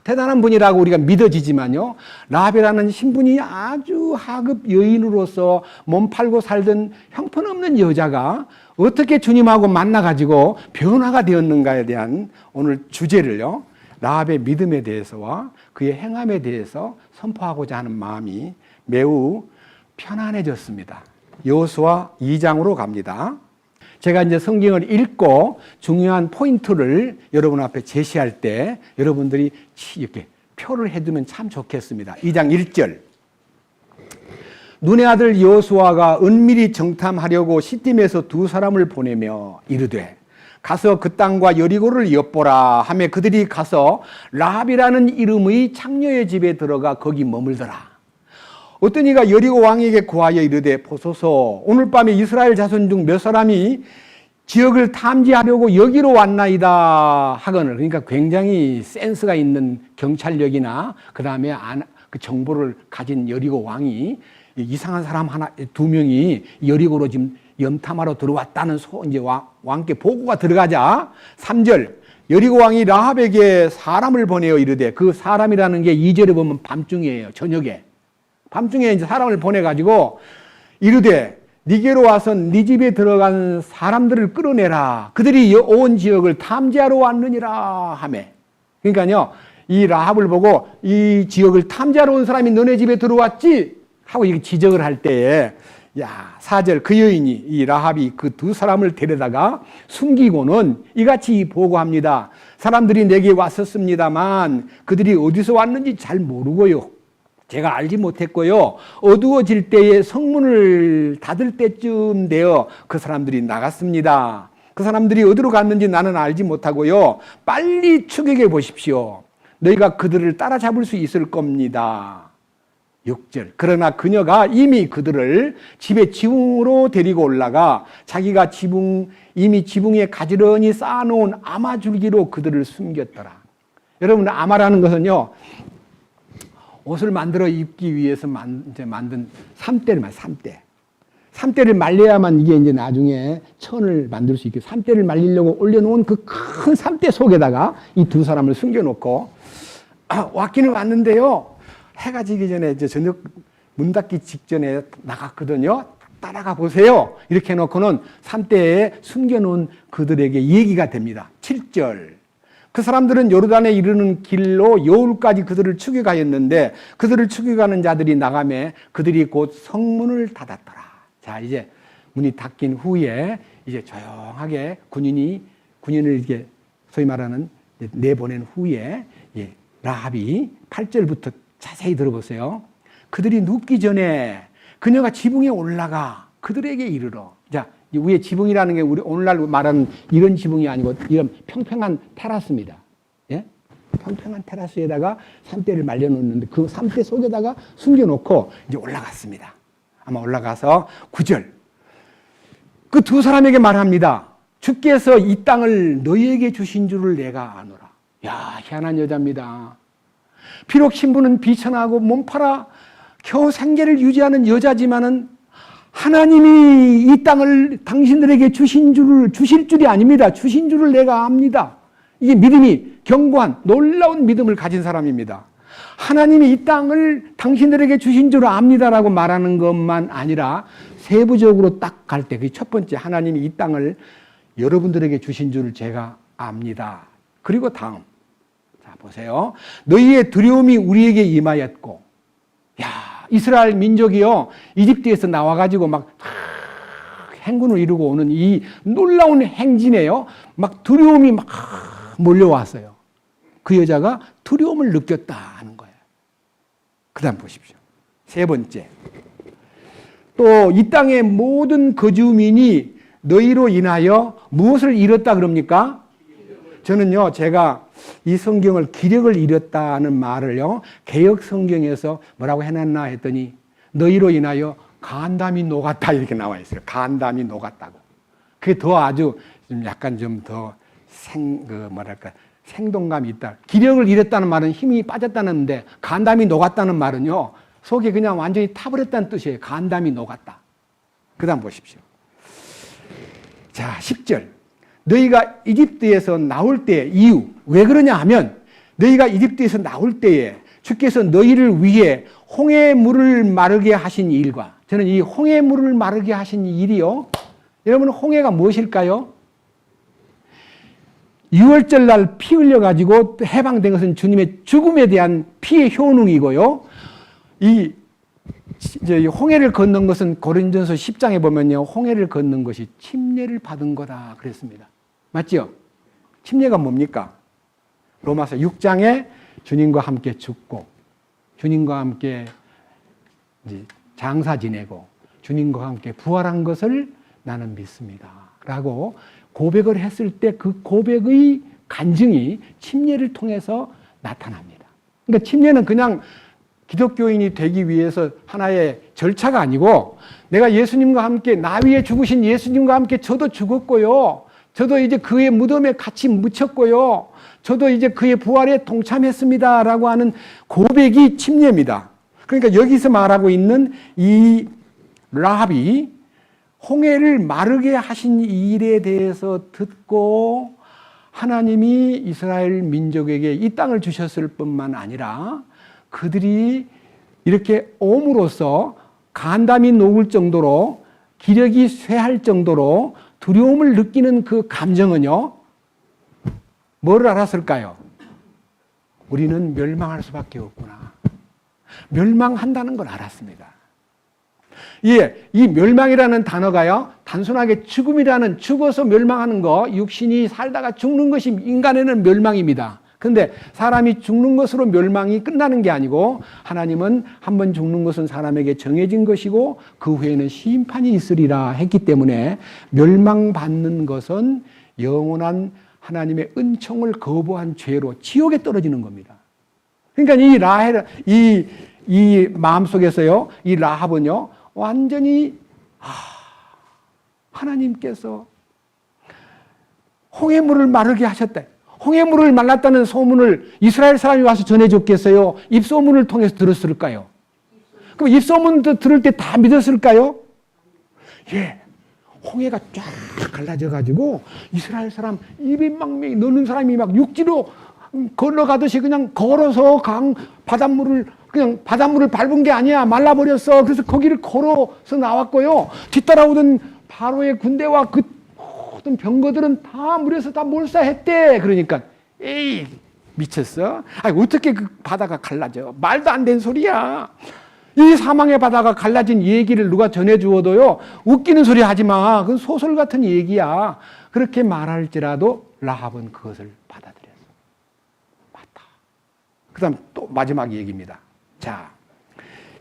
대단한 분이라고 우리가 믿어지지만요. 라합이라는 신분이 아주 하급 여인으로서 몸 팔고 살던 형편없는 여자가 어떻게 주님하고 만나가지고 변화가 되었는가에 대한 오늘 주제를요. 라합의 믿음에 대해서와 그의 행함에 대해서 선포하고자 하는 마음이 매우 편안해졌습니다. 여호수아 2장으로 갑니다. 제가 이제 성경을 읽고 중요한 포인트를 여러분 앞에 제시할 때 여러분들이 이렇게 표를 해두면 참 좋겠습니다. 2장 1절. 눈의 아들 여호수아가 은밀히 정탐하려고 시팀에서 2사람을 보내며 이르되 가서 그 땅과 여리고를 엿보라 하며 그들이 가서 라합이라는 이름의 창녀의 집에 들어가 거기 머물더라. 어떤 이가 여리고 왕에게 구하여 이르되 보소서 오늘 밤에 이스라엘 자손 중 몇 사람이 지역을 탐지하려고 여기로 왔나이다 하거늘. 그러니까 굉장히 센스가 있는 경찰력이나 그 다음에 그 정보를 가진 여리고 왕이 이상한 사람 2명이 여리고로 지금 염탐하러 들어왔다는 이제 왕께 보고가 들어가자 3절 여리고 왕이 라합에게 사람을 보내어 이르되 그 사람이라는 게 2절에 보면 밤중이에요. 저녁에. 밤중에 이제 사람을 보내가지고 이르되 니게로 와서 네 집에 들어간 사람들을 끌어내라. 그들이 온 지역을 탐지하러 왔느니라 하며. 그러니까요, 이 라합을 보고 이 지역을 탐지하러 온 사람이 너네 집에 들어왔지? 하고 이렇게 지적을 할 때에, 야, 4절 그 여인이 이 라합이 그 2사람을 데려다가 숨기고는 이같이 보고합니다. 사람들이 내게 왔었습니다만 그들이 어디서 왔는지 잘 모르고요. 제가 알지 못했고요. 어두워질 때에 성문을 닫을 때쯤 되어 그 사람들이 나갔습니다. 그 사람들이 어디로 갔는지 나는 알지 못하고요. 빨리 추격해 보십시오. 너희가 그들을 따라잡을 수 있을 겁니다. 6절 그러나 그녀가 이미 그들을 집의 지붕으로 데리고 올라가 자기가 이미 지붕에 가지런히 쌓아놓은 아마줄기로 그들을 숨겼더라. 여러분 아마라는 것은요. 옷을 만들어 입기 위해서 만든 삼대를 말해요. 삼대를 말려야만 이게 이제 나중에 천을 만들 수 있게 삼대를 말리려고 올려놓은 그 큰 삼대 속에다가 이 2사람을 숨겨놓고 왔기는 왔는데요. 해가 지기 전에 이제 저녁 문 닫기 직전에 나갔거든요. 따라가 보세요. 이렇게 해놓고는 산대에 숨겨놓은 그들에게 얘기가 됩니다. 7절. 그 사람들은 요르단에 이르는 길로 여울까지 그들을 추격하였는데 그들을 추격하는 자들이 나가매 그들이 곧 성문을 닫았더라. 자, 이제 문이 닫힌 후에 이제 조용하게 군인을 이렇게 소위 말하는 내보낸 후에 라합이 8절부터 자세히 들어보세요. 그들이 눕기 전에 그녀가 지붕에 올라가 그들에게 이르러. 자, 위에 지붕이라는 게 우리 오늘날 말하는 이런 지붕이 아니고 이런 평평한 테라스입니다. 예? 평평한 테라스에다가 산대를 말려놓는데 그 산대 속에다가 숨겨놓고 이제 올라갔습니다. 아마 올라가서 9절. 그 두 사람에게 말합니다. 주께서 이 땅을 너희에게 주신 줄을 내가 아노라. 야, 희한한 여자입니다. 비록 신부는 비천하고 몸팔아 겨우 생계를 유지하는 여자지만은 하나님이 이 땅을 당신들에게 주실 줄이 아닙니다. 주신 줄을 내가 압니다. 이게 믿음이 견고한 놀라운 믿음을 가진 사람입니다. 하나님이 이 땅을 당신들에게 주신 줄 압니다라고 말하는 것만 아니라 세부적으로 딱 갈 때 그 첫 번째 하나님이 이 땅을 여러분들에게 주신 줄을 제가 압니다. 그리고 다음. 자, 보세요. 너희의 두려움이 우리에게 임하였고 야, 이스라엘 민족이요, 이집트에서 나와가지고 막 행군을 이루고 오는 이 놀라운 행진에요, 막 두려움이 막 몰려왔어요. 그 여자가 두려움을 느꼈다 하는 거예요. 그 다음 보십시오. 세 번째. 또 이 땅의 모든 거주민이 너희로 인하여 무엇을 잃었다 그럽니까? 저는요, 제가 이 성경을 기력을 잃었다는 말을요, 개역 성경에서 뭐라고 해놨나 했더니 너희로 인하여 간담이 녹았다 이렇게 나와 있어요. 간담이 녹았다고. 그게 더 아주 좀 약간 좀 더 생동감이 있다. 기력을 잃었다는 말은 힘이 빠졌다는데 간담이 녹았다는 말은요, 속에 그냥 완전히 타버렸다는 뜻이에요. 간담이 녹았다. 그 다음 보십시오. 자, 10절. 너희가 이집트에서 나올 때 이유, 왜 그러냐 하면 너희가 이집트에서 나올 때에 주께서 너희를 위해 홍해 물을 마르게 하신 일과, 저는 이 홍해 물을 마르게 하신 일이요, 여러분 홍해가 무엇일까요? 6월절 날 피 흘려가지고 해방된 것은 주님의 죽음에 대한 피의 효능이고요, 이제 홍해를 건넌 것은 고린전서 10장에 보면요, 홍해를 건넌 것이 침례를 받은 거다 그랬습니다. 맞죠? 침례가 뭡니까? 로마서 6장에 주님과 함께 죽고 주님과 함께 이제 장사 지내고 주님과 함께 부활한 것을 나는 믿습니다 라고 고백을 했을 때 그 고백의 간증이 침례를 통해서 나타납니다. 그러니까 침례는 그냥 기독교인이 되기 위해서 하나의 절차가 아니고, 내가 예수님과 함께, 나 위에 죽으신 예수님과 함께 저도 죽었고요, 저도 이제 그의 무덤에 같이 묻혔고요, 저도 이제 그의 부활에 동참했습니다 라고 하는 고백이 침례입니다. 그러니까 여기서 말하고 있는 이 라합이 홍해를 마르게 하신 일에 대해서 듣고 하나님이 이스라엘 민족에게 이 땅을 주셨을 뿐만 아니라 그들이 이렇게 옴으로써 간담이 녹을 정도로, 기력이 쇠할 정도로 두려움을 느끼는 그 감정은요, 뭐를 알았을까요? 우리는 멸망할 수밖에 없구나. 멸망한다는 걸 알았습니다. 예, 이 멸망이라는 단어가요, 단순하게 죽음이라는, 죽어서 멸망하는 거, 육신이 살다가 죽는 것이 인간에는 멸망입니다. 그런데 사람이 죽는 것으로 멸망이 끝나는 게 아니고, 하나님은 한 번 죽는 것은 사람에게 정해진 것이고 그 후에는 심판이 있으리라 했기 때문에 멸망받는 것은 영원한 하나님의 은총을 거부한 죄로 지옥에 떨어지는 겁니다. 그러니까 이 마음속에서요, 이 라합은요, 완전히 하나님께서 홍해물을 마르게 하셨다. 홍해물을 말랐다는 소문을 이스라엘 사람이 와서 전해줬겠어요? 입소문을 통해서 들었을까요? 그럼 입소문 들을 때 다 믿었을까요? 예. 홍해가 쫙 갈라져가지고 이스라엘 사람 200만 명이 넘는 사람이 막 육지로 걸어가듯이 그냥 걸어서 바닷물을 그냥 바닷물을 밟은 게 아니야. 말라버렸어. 그래서 거기를 걸어서 나왔고요. 뒤따라오던 바로의 군대와 그 모든 병거들은 다 물에서 다 몰사했대. 그러니까 에이 미쳤어? 아니 어떻게 그 바다가 갈라져? 말도 안 되는 소리야. 이 사망의 바다가 갈라진 얘기를 누가 전해주어도요, 웃기는 소리 하지 마. 그건 소설 같은 얘기야. 그렇게 말할지라도 라합은 그것을 받아들였어. 맞다. 그 다음 또 마지막 얘기입니다. 자,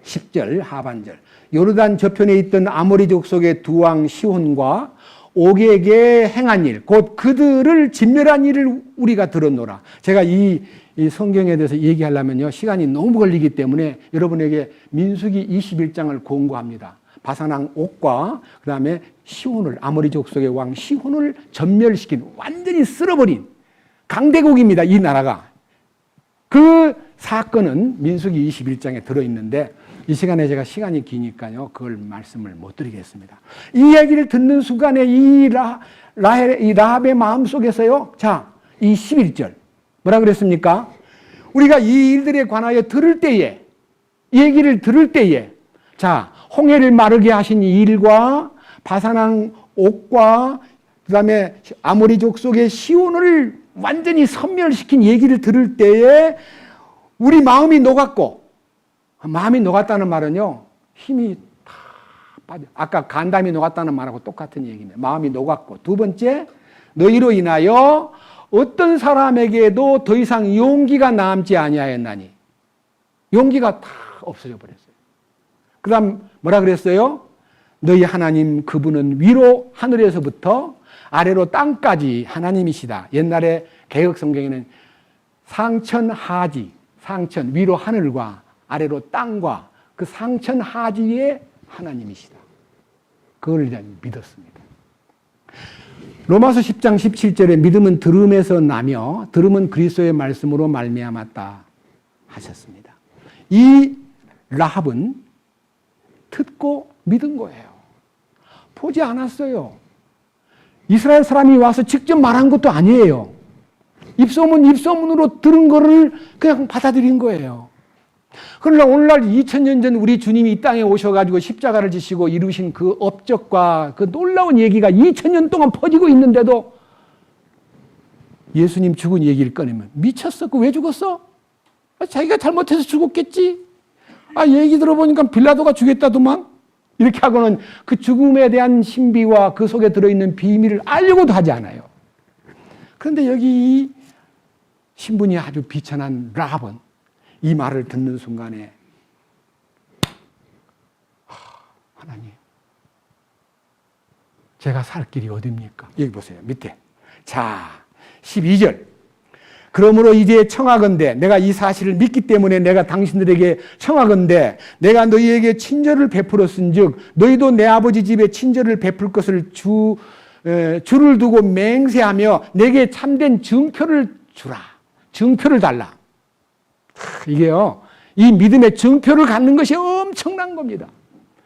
10절 하반절. 요르단 저편에 있던 아모리 족속의 두 왕 시혼과 옥에게 행한 일, 곧 그들을 진멸한 일을 우리가 들었노라. 제가 이 성경에 대해서 얘기하려면요, 시간이 너무 걸리기 때문에 여러분에게 민수기 21장을 공고합니다. 바산왕 옥과 그 다음에 시혼을, 아모리 족속의 왕 시혼을 전멸시킨, 완전히 쓸어버린 강대국입니다. 이 나라가. 그 사건은 민수기 21장에 들어있는데 이 시간에 제가 시간이 기니까요, 그걸 말씀을 못 드리겠습니다. 이 얘기를 듣는 순간에 이 라합의 마음속에서요, 자, 이 11절 뭐라 그랬습니까? 우리가 이 일들에 관하여 들을 때에, 이 얘기를 들을 때에, 자, 홍해를 마르게 하신 이 일과 바산왕 옥과 그 다음에 아모리 족속의 시온을 완전히 섬멸시킨 얘기를 들을 때에 우리 마음이 녹았고, 마음이 녹았다는 말은요, 힘이 다 빠져. 아까 간담이 녹았다는 말하고 똑같은 얘기입니다. 마음이 녹았고, 두 번째, 너희로 인하여 어떤 사람에게도 더 이상 용기가 남지 아니하였나니. 용기가 다 없어져 버렸어요. 그 다음 뭐라 그랬어요? 너희 하나님 그분은 위로 하늘에서부터 아래로 땅까지 하나님이시다. 옛날에 개혁 성경에는 상천하지, 상천, 위로 하늘과 아래로 땅과 그 상천하지의 하나님이시다. 그걸 일단 믿었습니다. 로마서 10장 17절에 믿음은 들음에서 나며 들음은 그리스도의 말씀으로 말미암았다 하셨습니다. 이 라합은 듣고 믿은 거예요. 보지 않았어요. 이스라엘 사람이 와서 직접 말한 것도 아니에요. 입소문 입소문으로 들은 거를 그냥 받아들인 거예요. 그러나 오늘날 2000년 전 우리 주님이 이 땅에 오셔가지고 십자가를 지시고 이루신 그 업적과 그 놀라운 얘기가 2000년 동안 퍼지고 있는데도 예수님 죽은 얘기를 꺼내면 미쳤어? 그 왜 죽었어? 자기가 잘못해서 죽었겠지? 얘기 들어보니까 빌라도가 죽였다더만? 이렇게 하고는 그 죽음에 대한 신비와 그 속에 들어있는 비밀을 알려고도 하지 않아요. 그런데 여기 이 신분이 아주 비천한 라합은 이 말을 듣는 순간에 하나님, 제가 살 길이 어디입니까? 여기 보세요. 밑에. 자, 12절. 그러므로 이제 청하건대, 내가 이 사실을 믿기 때문에 내가 당신들에게 청하건대, 내가 너희에게 친절을 베풀었은즉 너희도 내 아버지 집에 친절을 베풀 것을 주를 두고 맹세하며 내게 참된 증표를 주라. 증표를 달라. 이게요, 이 믿음의 증표를 갖는 것이 엄청난 겁니다.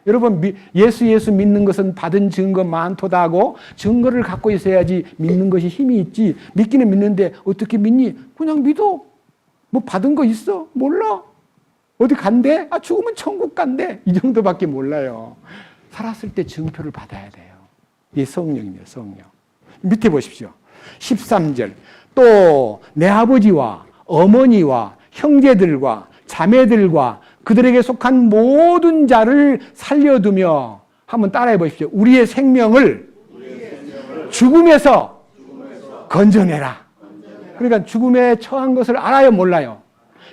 여러분, 예수 믿는 것은 받은 증거 많도다 하고 증거를 갖고 있어야지 믿는 것이 힘이 있지. 믿기는 믿는데 어떻게 믿니? 그냥 믿어. 뭐 받은 거 있어? 몰라. 어디 간대? 죽으면 천국 간대. 이 정도밖에 몰라요. 살았을 때 증표를 받아야 돼요. 이게 성령입니다. 성령. 밑에 보십시오. 13절. 또 내 아버지와 어머니와 형제들과 자매들과 그들에게 속한 모든 자를 살려두며 한번 따라해 보십시오. 우리의 생명을 죽음에서 건져내라. 그러니까 죽음에 처한 것을 알아요, 몰라요?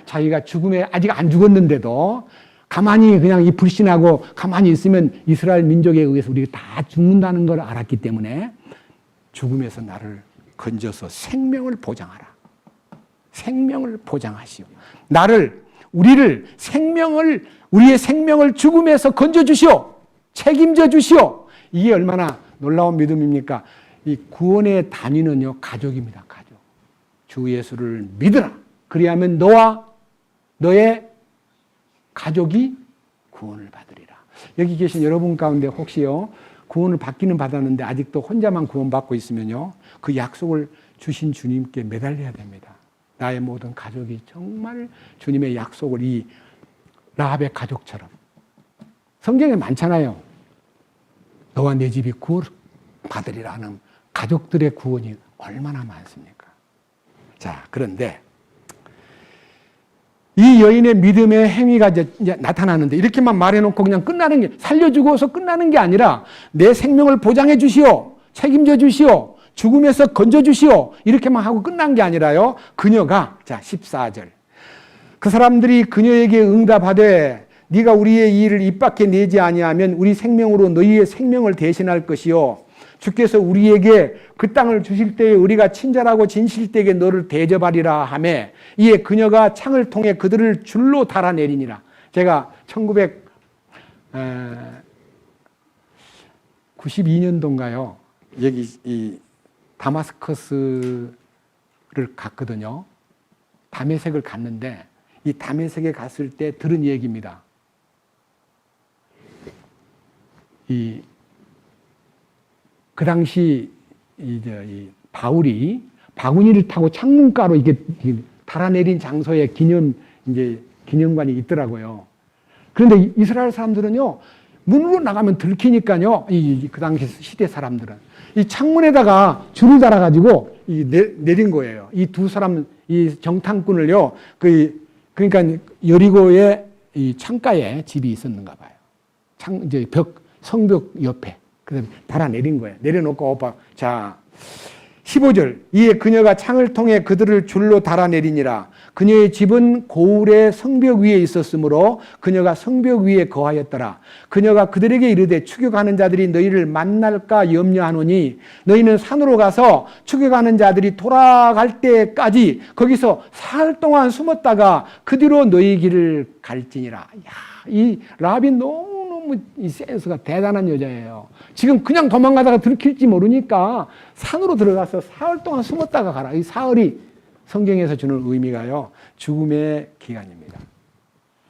자기가 죽음에 아직 안 죽었는데도 가만히 그냥 이 불신하고 가만히 있으면 이스라엘 민족에 의해서 우리가 다 죽는다는 걸 알았기 때문에 죽음에서 나를 건져서 생명을 보장하라. 생명을 보장하시오. 우리의 생명을 죽음에서 건져주시오. 책임져 주시오. 이게 얼마나 놀라운 믿음입니까? 이 구원의 단위는요, 가족입니다. 가족. 주 예수를 믿으라. 그리하면 너와 너의 가족이 구원을 받으리라. 여기 계신 여러분 가운데 혹시요, 구원을 받기는 받았는데 아직도 혼자만 구원받고 있으면요, 그 약속을 주신 주님께 매달려야 됩니다. 나의 모든 가족이 정말 주님의 약속을, 이 라합의 가족처럼. 성경에 많잖아요. 너와 내 집이 구원 받으리라 하는 가족들의 구원이 얼마나 많습니까? 자, 그런데 이 여인의 믿음의 행위가 이제 나타나는데 이렇게만 말해놓고 그냥 끝나는 게, 살려주고서 끝나는 게 아니라 내 생명을 보장해 주시오, 책임져 주시오, 죽음에서 건져 주시오, 이렇게만 하고 끝난 게 아니라요. 그녀가, 자 14절, 그 사람들이 그녀에게 응답하되 네가 우리의 일을 입 밖에 내지 아니하면 우리 생명으로 너희의 생명을 대신할 것이요, 주께서 우리에게 그 땅을 주실 때에 우리가 친절하고 진실되게 너를 대접하리라 하매 이에 그녀가 창을 통해 그들을 줄로 달아내리니라. 제가 1992년도인가요? 여기 이 다마스커스를 갔거든요. 다메섹을 갔는데 이 다메섹에 갔을 때 들은 얘기입니다. 그 당시 이 바울이 바구니를 타고 창문가로 이게 달아내린 장소에 기념관이 있더라고요. 그런데 이스라엘 사람들은요, 문으로 나가면 들키니까요, 그 당시 시대 사람들은 이 창문에다가 줄을 달아가지고 내린 거예요. 이 두 사람, 이 정탐꾼을요, 그러니까 여리고의 이 창가에 집이 있었는가 봐요. 이제 성벽 옆에. 그래서 달아내린 거예요. 내려놓고, 자, 15절. 이에 그녀가 창을 통해 그들을 줄로 달아내리니라. 그녀의 집은 고울의 성벽 위에 있었으므로 그녀가 성벽 위에 거하였더라. 그녀가 그들에게 이르되 추격하는 자들이 너희를 만날까 염려하노니 너희는 산으로 가서 추격하는 자들이 돌아갈 때까지 거기서 사흘 동안 숨었다가 그 뒤로 너희 길을 갈지니라. 야, 이 라합이 너무 이 센스가 대단한 여자예요. 지금 그냥 도망가다가 들킬지 모르니까 산으로 들어가서 사흘 동안 숨었다가 가라. 이 사흘이 성경에서 주는 의미가요, 죽음의 기간입니다.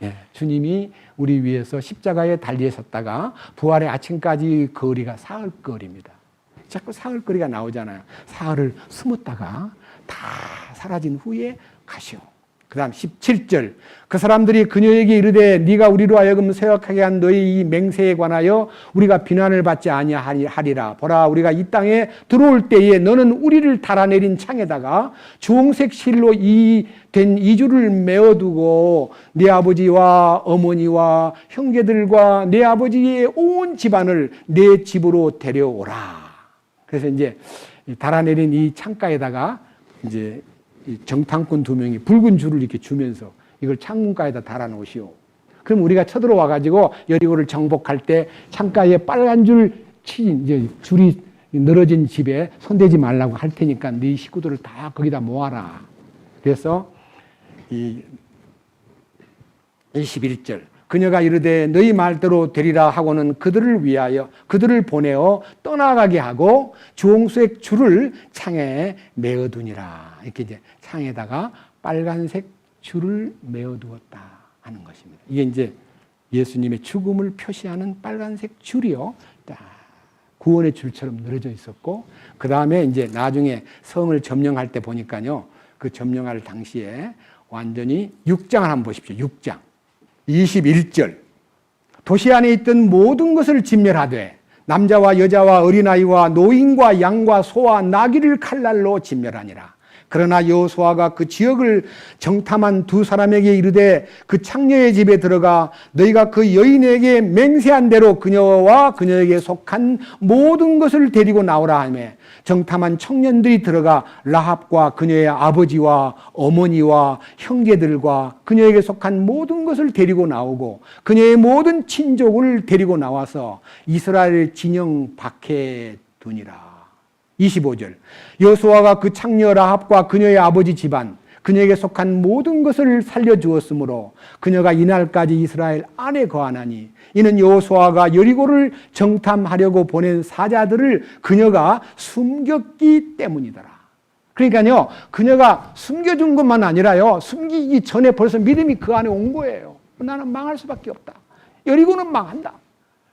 예, 주님이 우리 위해서 십자가에 달리셨다가 부활의 아침까지 거리가 사흘거리입니다. 자꾸 사흘거리가 나오잖아요. 사흘을 숨었다가 다 사라진 후에 가시오. 그 다음 17절. 그 사람들이 그녀에게 이르되 네가 우리로 하여금 쇠약하게 한 너희 이 맹세에 관하여 우리가 비난을 받지 아니하리라. 보라, 우리가 이 땅에 들어올 때에 너는 우리를 달아내린 창에다가 주홍색 실로 된 이줄을 메어두고 네 아버지와 어머니와 형제들과 네 아버지의 온 집안을 내 집으로 데려오라. 그래서 이제 달아내린 이 창가에다가 이제 정탐꾼 2명이 붉은 줄을 이렇게 주면서 이걸 창문가에다 달아놓으시오. 그럼 우리가 쳐들어와가지고 여리고를 정복할 때 창가에 빨간 이제 줄이 늘어진 집에 손대지 말라고 할 테니까 네 식구들을 다 거기다 모아라. 그래서 21절. 그녀가 이르되 너희 말대로 되리라 하고는 그들을 위하여 그들을 보내어 떠나가게 하고 주홍색 줄을 창에 메어두니라. 이렇게 이제 창에다가 빨간색 줄을 메어두었다 하는 것입니다. 이게 이제 예수님의 죽음을 표시하는 빨간색 줄이요, 구원의 줄처럼 늘어져 있었고, 그 다음에 이제 나중에 성을 점령할 때 보니까요, 그 점령할 당시에 완전히 6장을 한번 보십시오. 6장 21절. 도시 안에 있던 모든 것을 진멸하되 남자와 여자와 어린아이와 노인과 양과 소와 나귀를 칼날로 진멸하니라. 그러나 여호수아가 그 지역을 정탐한 2 사람에게 이르되 그 창녀의 집에 들어가 너희가 그 여인에게 맹세한 대로 그녀와 그녀에게 속한 모든 것을 데리고 나오라 하며 정탐한 청년들이 들어가 라합과 그녀의 아버지와 어머니와 형제들과 그녀에게 속한 모든 것을 데리고 나오고 그녀의 모든 친족을 데리고 나와서 이스라엘 진영 밖에 두니라. 25절. 여호수아가 그 창녀 라합과 그녀의 아버지 집안 그녀에게 속한 모든 것을 살려주었으므로 그녀가 이날까지 이스라엘 안에 거하나니 이는 여호수아가 여리고를 정탐하려고 보낸 사자들을 그녀가 숨겼기 때문이더라. 그러니까요, 그녀가 숨겨준 것만 아니라요, 숨기기 전에 벌써 믿음이 그 안에 온 거예요. 나는 망할 수밖에 없다. 여리고는 망한다.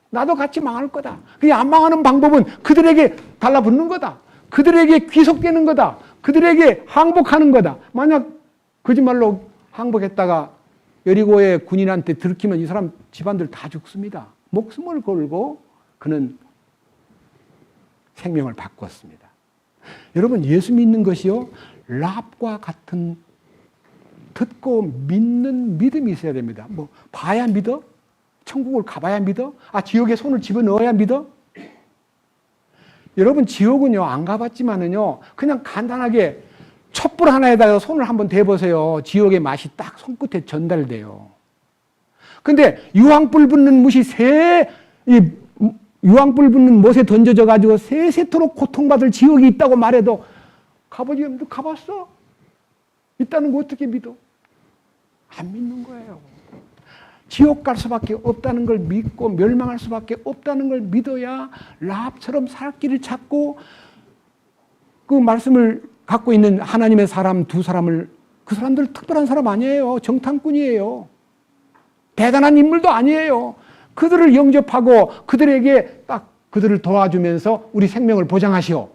나도 같이 망할 거다. 그냥 안 망하는 방법은 그들에게 달라붙는 거다. 그들에게 귀속되는 거다. 그들에게 항복하는 거다. 만약 거짓말로 항복했다가 여리고의 군인한테 들키면 이 사람 집안들 다 죽습니다. 목숨을 걸고 그는 생명을 바꿨습니다. 여러분, 예수 믿는 것이요, 라합과 같은 듣고 믿는 믿음이 있어야 됩니다. 뭐 봐야 믿어? 천국을 가봐야 믿어? 지옥에 손을 집어넣어야 믿어? 여러분, 지옥은요, 안 가봤지만은요, 그냥 간단하게 촛불 하나에다가 손을 한번 대보세요. 지옥의 맛이 딱 손끝에 전달돼요. 근데 유황불 붙는 유황불 붙는 못에 던져져 가지고 세세토록 고통받을 지옥이 있다고 말해도 가보지, 가봤어? 있다는 거 어떻게 믿어? 안 믿는 거예요. 지옥 갈 수밖에 없다는 걸 믿고 멸망할 수밖에 없다는 걸 믿어야 라합처럼 살 길을 찾고 그 말씀을 갖고 있는 하나님의 사람 두 사람을, 그 사람들 특별한 사람 아니에요. 정탐꾼이에요. 대단한 인물도 아니에요. 그들을 영접하고 그들에게 딱 그들을 도와주면서 우리 생명을 보장하시오.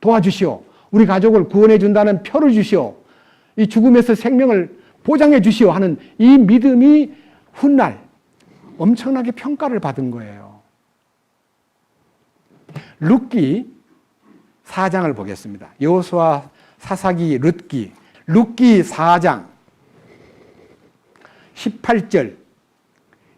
도와주시오. 우리 가족을 구원해 준다는 표를 주시오. 이 죽음에서 생명을 보장해 주시오 하는 이 믿음이 훗날 엄청나게 평가를 받은 거예요. 룻기 4장을 보겠습니다. 여호수아, 사사기, 룻기. 룻기 4장 18절.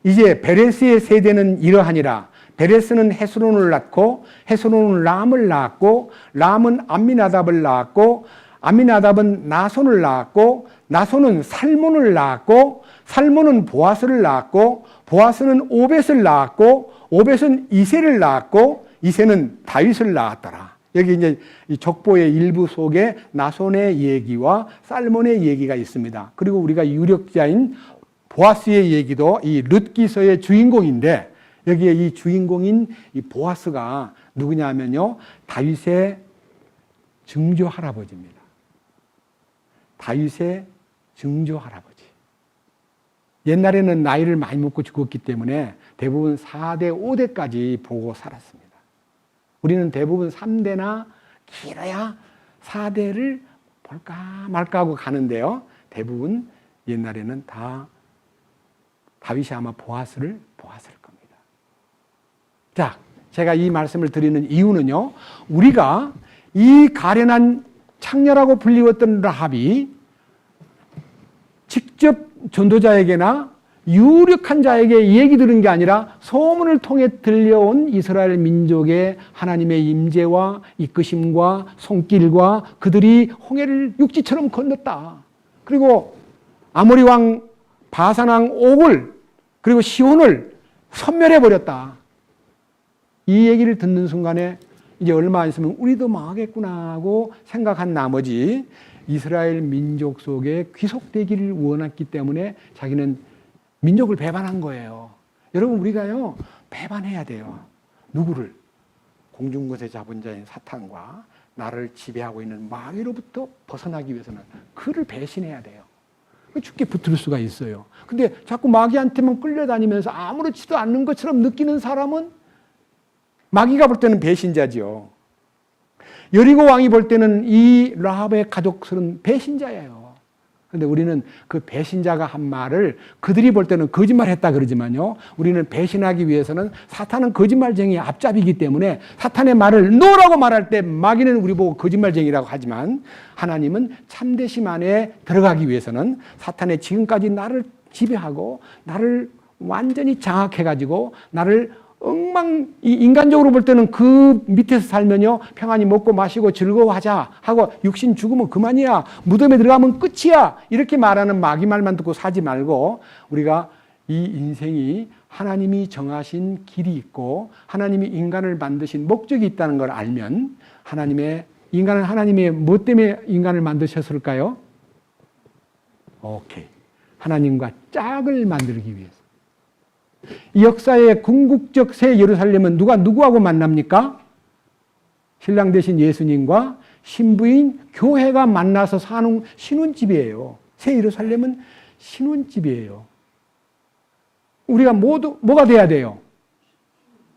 이제 베레스의 세대는 이러하니라. 베레스는 헤스론을 낳고 헤스론은 람을 낳았고 람은 암미나답을 낳았고 암미나답은 나손을 낳았고 나손은 살몬을 낳았고 살몬은 보아스를 낳았고 보아스는 오벳을 낳았고 오벳은 이새를 낳았고 이새는 다윗을 낳았더라. 여기 이제 이 족보의 일부 속에 나손의 얘기와 살몬의 얘기가 있습니다. 그리고 우리가 유력자인 보아스의 얘기도 이 룻기서의 주인공인데 여기에 이 주인공인 이 보아스가 누구냐면요, 다윗의 증조 할아버지입니다. 다윗의 증조 할아버지. 옛날에는 나이를 많이 먹고 죽었기 때문에 대부분 4대, 5대까지 보고 살았습니다. 우리는 대부분 3대나 길어야 4대를 볼까 말까 하고 가는데요. 대부분 옛날에는 다 다윗이 아마 보았을 겁니다. 자, 제가 이 말씀을 드리는 이유는요, 우리가 이 가련한 창녀라고 불리웠던 라합이 직접 전도자에게나 유력한 자에게 얘기 들은 게 아니라 소문을 통해 들려온 이스라엘 민족의 하나님의 임재와 이끄심과 손길과 그들이 홍해를 육지처럼 건넜다. 그리고 아모리 왕 바산 왕 옥을 그리고 시온을 섬멸해버렸다. 이 얘기를 듣는 순간에 이제 얼마 안 있으면 우리도 망하겠구나 하고 생각한 나머지 이스라엘 민족 속에 귀속되기를 원했기 때문에 자기는 민족을 배반한 거예요. 여러분, 우리가요, 배반해야 돼요. 누구를? 공중것에 잡은 자인 사탄과 나를 지배하고 있는 마귀로부터 벗어나기 위해서는 그를 배신해야 돼요. 죽게 붙을 수가 있어요. 근데 자꾸 마귀한테만 끌려다니면서 아무렇지도 않는 것처럼 느끼는 사람은 마귀가 볼 때는 배신자지요. 여리고 왕이 볼 때는 이 라합의 가족들은 배신자예요. 그런데 우리는 그 배신자가 한 말을 그들이 볼 때는 거짓말했다 그러지만요, 우리는 배신하기 위해서는 사탄은 거짓말쟁이의 앞잡이기 때문에 사탄의 말을 노라고 말할 때 마귀는 우리 보고 거짓말쟁이라고 하지만 하나님은 참되심 안에 들어가기 위해서는 사탄의 지금까지 나를 지배하고 나를 완전히 장악해가지고 나를 인간적으로 볼 때는 그 밑에서 살면요, 평안히 먹고 마시고 즐거워하자 하고 육신 죽으면 그만이야, 무덤에 들어가면 끝이야, 이렇게 말하는 마귀 말만 듣고 사지 말고 우리가 이 인생이 하나님이 정하신 길이 있고 하나님이 인간을 만드신 목적이 있다는 걸 알면 인간은 하나님의 뭐 때문에 인간을 만드셨을까요? 오케이. 하나님과 짝을 만들기 위해서. 이 역사의 궁극적 새 예루살렘은 누구하고 만납니까? 신랑 되신 예수님과 신부인 교회가 만나서 사는 신혼집이에요. 새 예루살렘은 신혼집이에요. 우리가 모두 뭐가 돼야 돼요?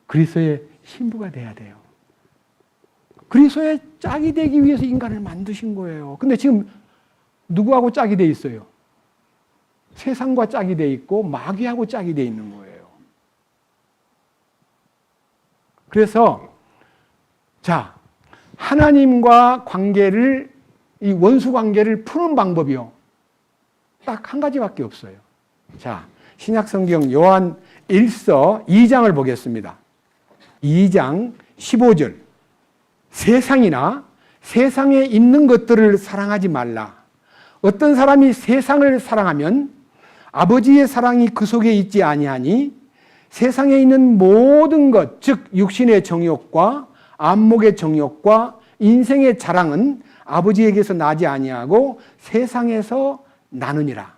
그리스도의 신부가 돼야 돼요. 그리스도의 짝이 되기 위해서 인간을 만드신 거예요. 근데 지금 누구하고 짝이 돼 있어요? 세상과 짝이 돼 있고 마귀하고 짝이 돼 있는 거예요. 그래서 자, 하나님과 관계를, 이 원수 관계를 푸는 방법이요, 딱 한 가지밖에 없어요. 자, 신약성경 요한 1서 2장을 보겠습니다. 2장 15절. 세상이나 세상에 있는 것들을 사랑하지 말라. 어떤 사람이 세상을 사랑하면 아버지의 사랑이 그 속에 있지 아니하니 세상에 있는 모든 것, 즉 육신의 정욕과 안목의 정욕과 인생의 자랑은 아버지에게서 나지 아니하고 세상에서 나느니라.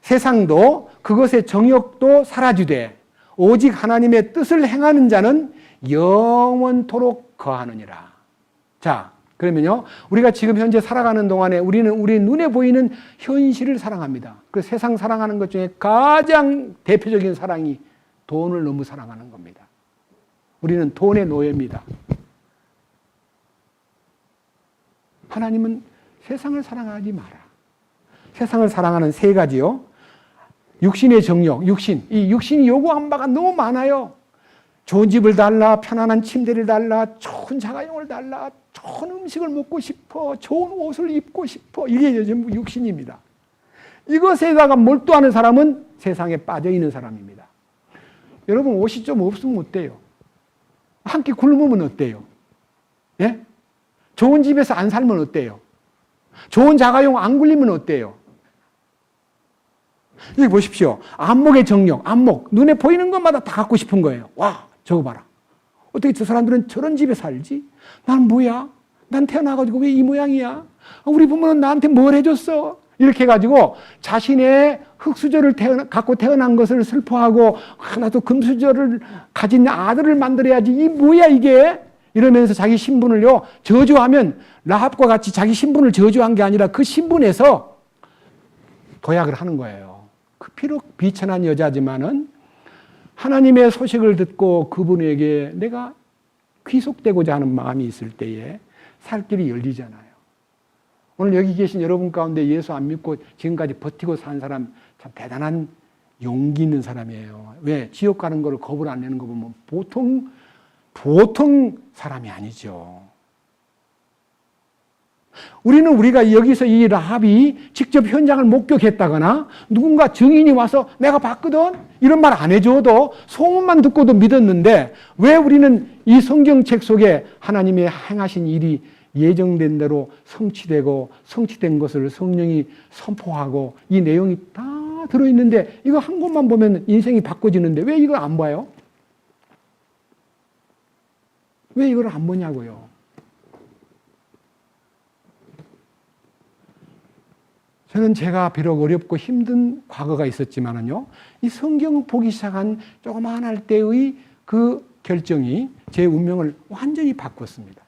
세상도 그것의 정욕도 사라지되 오직 하나님의 뜻을 행하는 자는 영원토록 거하느니라. 자, 그러면요, 우리가 지금 현재 살아가는 동안에 우리는 우리 눈에 보이는 현실을 사랑합니다. 그 세상 사랑하는 것 중에 가장 대표적인 사랑이 돈을 너무 사랑하는 겁니다. 우리는 돈의 노예입니다. 하나님은 세상을 사랑하지 마라. 세상을 사랑하는 세 가지요. 육신의 정욕, 이 육신이 요구한 바가 너무 많아요. 좋은 집을 달라, 편안한 침대를 달라, 좋은 자가용을 달라, 좋은 음식을 먹고 싶어, 좋은 옷을 입고 싶어. 이게 전부 육신입니다. 이것에다가 몰두하는 사람은 세상에 빠져 있는 사람입니다. 여러분, 옷이 좀 없으면 어때요? 한 끼 굶으면 어때요? 예? 좋은 집에서 안 살면 어때요? 좋은 자가용 안 굴리면 어때요? 여기 보십시오. 안목의 정욕, 안목. 눈에 보이는 것마다 다 갖고 싶은 거예요. 와, 저거 봐라. 어떻게 저 사람들은 저런 집에 살지? 난 뭐야? 난 태어나가지고 왜 이 모양이야? 우리 부모는 나한테 뭘 해줬어? 이렇게 해가지고 자신의 흙수저를 갖고 태어난 것을 슬퍼하고, 나도 금수저를 가진 아들을 만들어야지. 이 뭐야 이게? 이러면서 자기 신분을요, 저주하면 라합과 같이 자기 신분을 저주한 게 아니라 그 신분에서 도약을 하는 거예요. 그 비록 비천한 여자지만은 하나님의 소식을 듣고 그분에게 내가 귀속되고자 하는 마음이 있을 때에 살 길이 열리잖아요. 오늘 여기 계신 여러분 가운데 예수 안 믿고 지금까지 버티고 산 사람 참 대단한 용기 있는 사람이에요. 왜? 지옥 가는 걸 겁을 안 내는 거 보면 보통 사람이 아니죠. 우리는 우리가 여기서 이 라합이 직접 현장을 목격했다거나 누군가 증인이 와서 내가 봤거든 이런 말 안 해줘도 소문만 듣고도 믿었는데, 왜 우리는 이 성경책 속에 하나님의 행하신 일이 예정된 대로 성취된 것을 성령이 선포하고 이 내용이 다 들어있는데 이거 한 곳만 보면 인생이 바꿔지는데 왜 이걸 안 봐요? 왜 이걸 안 보냐고요? 저는 제가 비록 어렵고 힘든 과거가 있었지만은요, 이 성경 보기 시작한 조그만할 때의 그 결정이 제 운명을 완전히 바꿨습니다.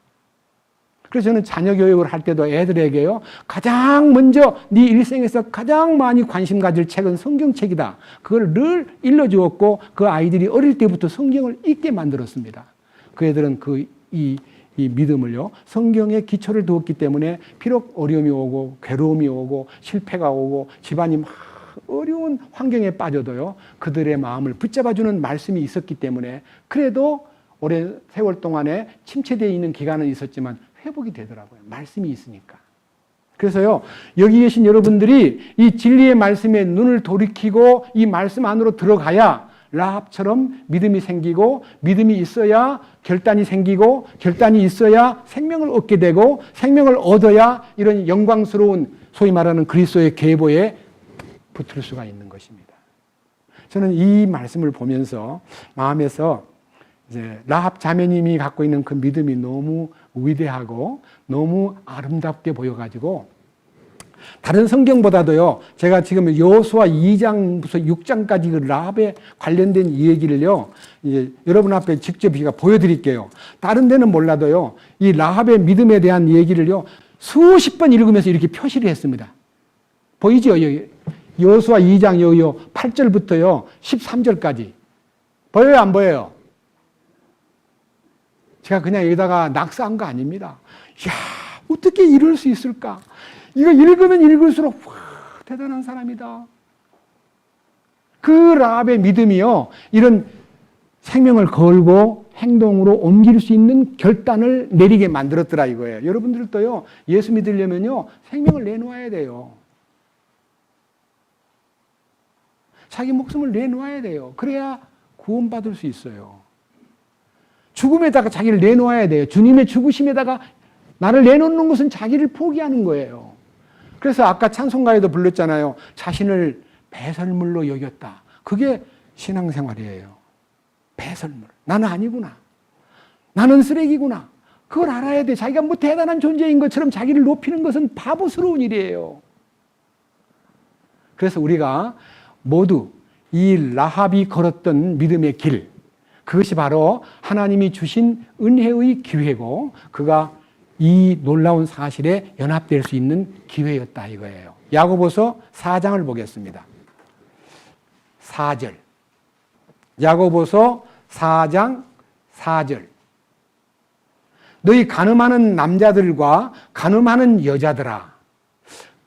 그래서 저는 자녀 교육을 할 때도 애들에게요, 가장 먼저 네 일생에서 가장 많이 관심 가질 책은 성경책이다. 그걸 늘 일러주었고 그 아이들이 어릴 때부터 성경을 읽게 만들었습니다. 그 애들은 이 믿음을요, 성경의 기초를 두었기 때문에 비록 어려움이 오고 괴로움이 오고 실패가 오고 집안이 막 어려운 환경에 빠져도요, 그들의 마음을 붙잡아주는 말씀이 있었기 때문에 그래도 오래 세월 동안에 침체되어 있는 기간은 있었지만 회복이 되더라고요. 말씀이 있으니까. 그래서요, 여기 계신 여러분들이 이 진리의 말씀에 눈을 돌이키고 이 말씀 안으로 들어가야 라합처럼 믿음이 생기고, 믿음이 있어야 결단이 생기고, 결단이 있어야 생명을 얻게 되고, 생명을 얻어야 이런 영광스러운 소위 말하는 그리스도의 계보에 붙을 수가 있는 것입니다. 저는 이 말씀을 보면서 마음에서 이제 라합 자매님이 갖고 있는 그 믿음이 너무 위대하고 너무 아름답게 보여가지고, 다른 성경보다도요, 제가 지금 여호수아 2장부터 6장까지 그 라합에 관련된 이 얘기를요, 이제 여러분 앞에 직접 제가 보여드릴게요. 다른 데는 몰라도요, 이 라합의 믿음에 대한 얘기를요, 수십 번 읽으면서 이렇게 표시를 했습니다. 보이죠? 여호수아 2장 8절부터요, 13절까지. 보여요, 안 보여요? 제가 그냥 여기다가 낙서한 거 아닙니다. 이야, 어떻게 이럴 수 있을까? 이거 읽으면 읽을수록 와, 대단한 사람이다. 그 라합의 믿음이요, 이런 생명을 걸고 행동으로 옮길 수 있는 결단을 내리게 만들었더라 이거예요. 여러분들도요, 예수 믿으려면요, 생명을 내놓아야 돼요. 자기 목숨을 내놓아야 돼요. 그래야 구원받을 수 있어요. 죽음에다가 자기를 내놓아야 돼요. 주님의 죽으심에다가 나를 내놓는 것은 자기를 포기하는 거예요. 그래서 아까 찬송가에도 불렀잖아요. 자신을 배설물로 여겼다. 그게 신앙생활이에요. 배설물. 나는 아니구나. 나는 쓰레기구나. 그걸 알아야 돼. 자기가 뭐 대단한 존재인 것처럼 자기를 높이는 것은 바보스러운 일이에요. 그래서 우리가 모두 이 라합이 걸었던 믿음의 길, 그것이 바로 하나님이 주신 은혜의 기회고, 그가 이 놀라운 사실에 연합될 수 있는 기회였다 이거예요. 야고보서 4장을 보겠습니다. 4절. 야고보서 4장 4절. 너희 가늠하는 남자들과 가늠하는 여자들아.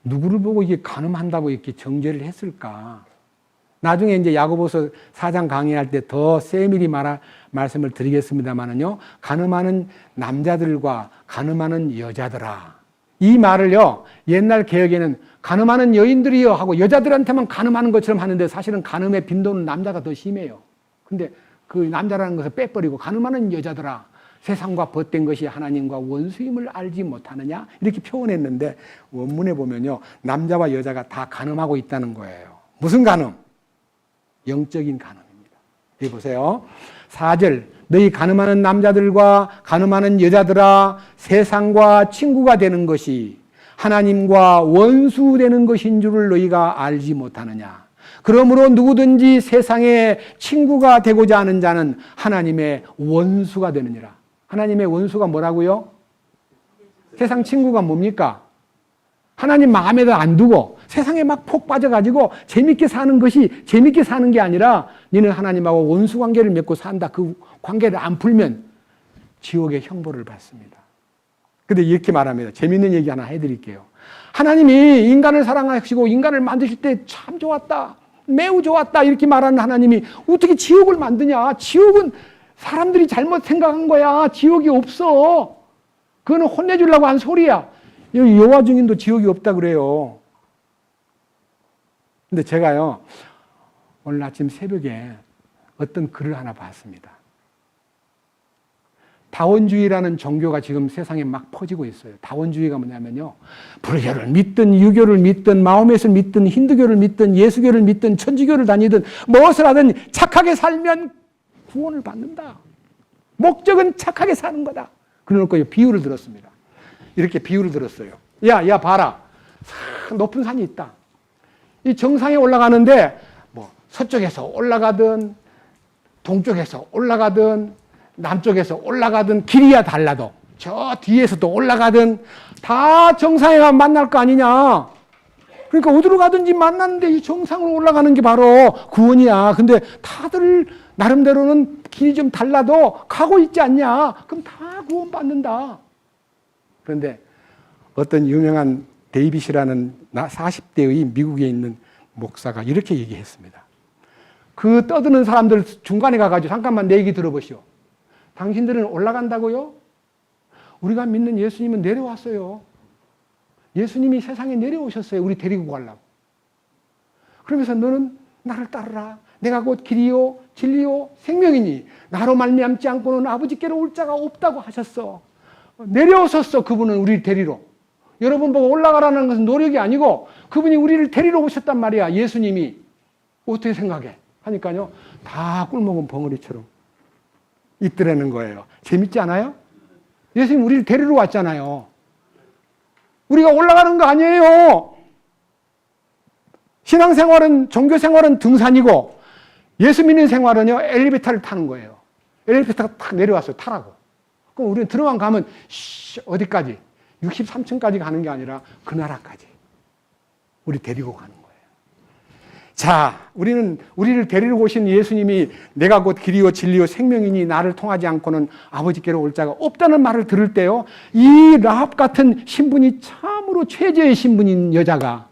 누구를 보고 이게 가늠한다고 이렇게 정죄를 했을까? 나중에 이제 야고보서 4장 강의할 때 더 세밀히 말씀을 드리겠습니다만은요, 가늠하는 남자들과 가늠하는 여자들아. 이 말을요, 옛날 개혁에는 가늠하는 여인들이요 하고 여자들한테만 가늠하는 것처럼 하는데, 사실은 가늠의 빈도는 남자가 더 심해요. 근데 그 남자라는 것을 빼버리고 가늠하는 여자들아, 세상과 벗된 것이 하나님과 원수임을 알지 못하느냐, 이렇게 표현했는데, 원문에 보면요, 남자와 여자가 다 가늠하고 있다는 거예요. 무슨 가늠? 영적인 가늠입니다. 여기 보세요. 4절. 너희 가늠하는 남자들과 가늠하는 여자들아, 세상과 친구가 되는 것이 하나님과 원수 되는 것인 줄을 너희가 알지 못하느냐. 그러므로 누구든지 세상의 친구가 되고자 하는 자는 하나님의 원수가 되느니라. 하나님의 원수가 뭐라고요? 세상 친구가 뭡니까? 하나님 마음에도 안 두고 세상에 막 폭 빠져가지고 재밌게 사는 것이 재밌게 사는 게 아니라, 너는 하나님하고 원수 관계를 맺고 산다. 그 관계를 안 풀면 지옥의 형벌을 받습니다. 근데 이렇게 말합니다. 재밌는 얘기 하나 해드릴게요. 하나님이 인간을 사랑하시고 인간을 만드실 때 참 좋았다, 매우 좋았다, 이렇게 말하는 하나님이 어떻게 지옥을 만드냐? 지옥은 사람들이 잘못 생각한 거야. 지옥이 없어. 그거는 혼내주려고 한 소리야. 여호와 증인도 지옥이 없다 그래요. 근데 제가요, 오늘 아침 새벽에 어떤 글을 하나 봤습니다. 다원주의라는 종교가 지금 세상에 막 퍼지고 있어요. 다원주의가 뭐냐면요, 불교를 믿든 유교를 믿든 마호멧을 믿든 힌두교를 믿든 예수교를 믿든 천주교를 다니든 무엇을 하든 착하게 살면 구원을 받는다. 목적은 착하게 사는 거다. 그러놓고 비유를 들었습니다. 이렇게 비유를 들었어요. 야 봐라. 높은 산이 있다. 이 정상에 올라가는데 뭐 서쪽에서 올라가든 동쪽에서 올라가든 남쪽에서 올라가든 길이야 달라도 저 뒤에서도 올라가든 다 정상에 가면 만날 거 아니냐. 그러니까 어디로 가든지 만났는데 이 정상으로 올라가는 게 바로 구원이야. 근데 다들 나름대로는 길이 좀 달라도 가고 있지 않냐. 그럼 다 구원받는다. 그런데 어떤 유명한 데이빗이라는 40대의 미국에 있는 목사가 이렇게 얘기했습니다. 그 떠드는 사람들 중간에 가가지고 잠깐만 내 얘기 들어보시오. 당신들은 올라간다고요? 우리가 믿는 예수님은 내려왔어요. 예수님이 세상에 내려오셨어요. 우리 데리고 가려고. 그러면서 너는 나를 따르라. 내가 곧 길이요 진리요 생명이니 나로 말미암지 않고는 아버지께로 올 자가 없다고 하셨어. 내려오셨어. 그분은 우리를 데리러. 여러분 보고 올라가라는 것은 노력이 아니고 그분이 우리를 데리러 오셨단 말이야. 예수님이. 어떻게 생각해? 하니까요, 다 꿀먹은 벙어리처럼 있더라는 거예요. 재밌지 않아요? 예수님 우리를 데리러 왔잖아요. 우리가 올라가는 거 아니에요. 신앙생활은, 종교생활은 등산이고 예수 믿는 생활은요, 엘리베이터를 타는 거예요. 엘리베이터가 탁 내려왔어요. 타라고. 그럼 우리는 들어만 가면 어디까지? 63층까지 가는 게 아니라 그 나라까지 우리 데리고 가는 거예요. 자, 우리를 데리러 오신 예수님이 내가 곧 길이요 진리요 생명이니 나를 통하지 않고는 아버지께로 올 자가 없다는 말을 들을 때요, 이 라합 같은 신분이 참으로 최저의 신분인 여자가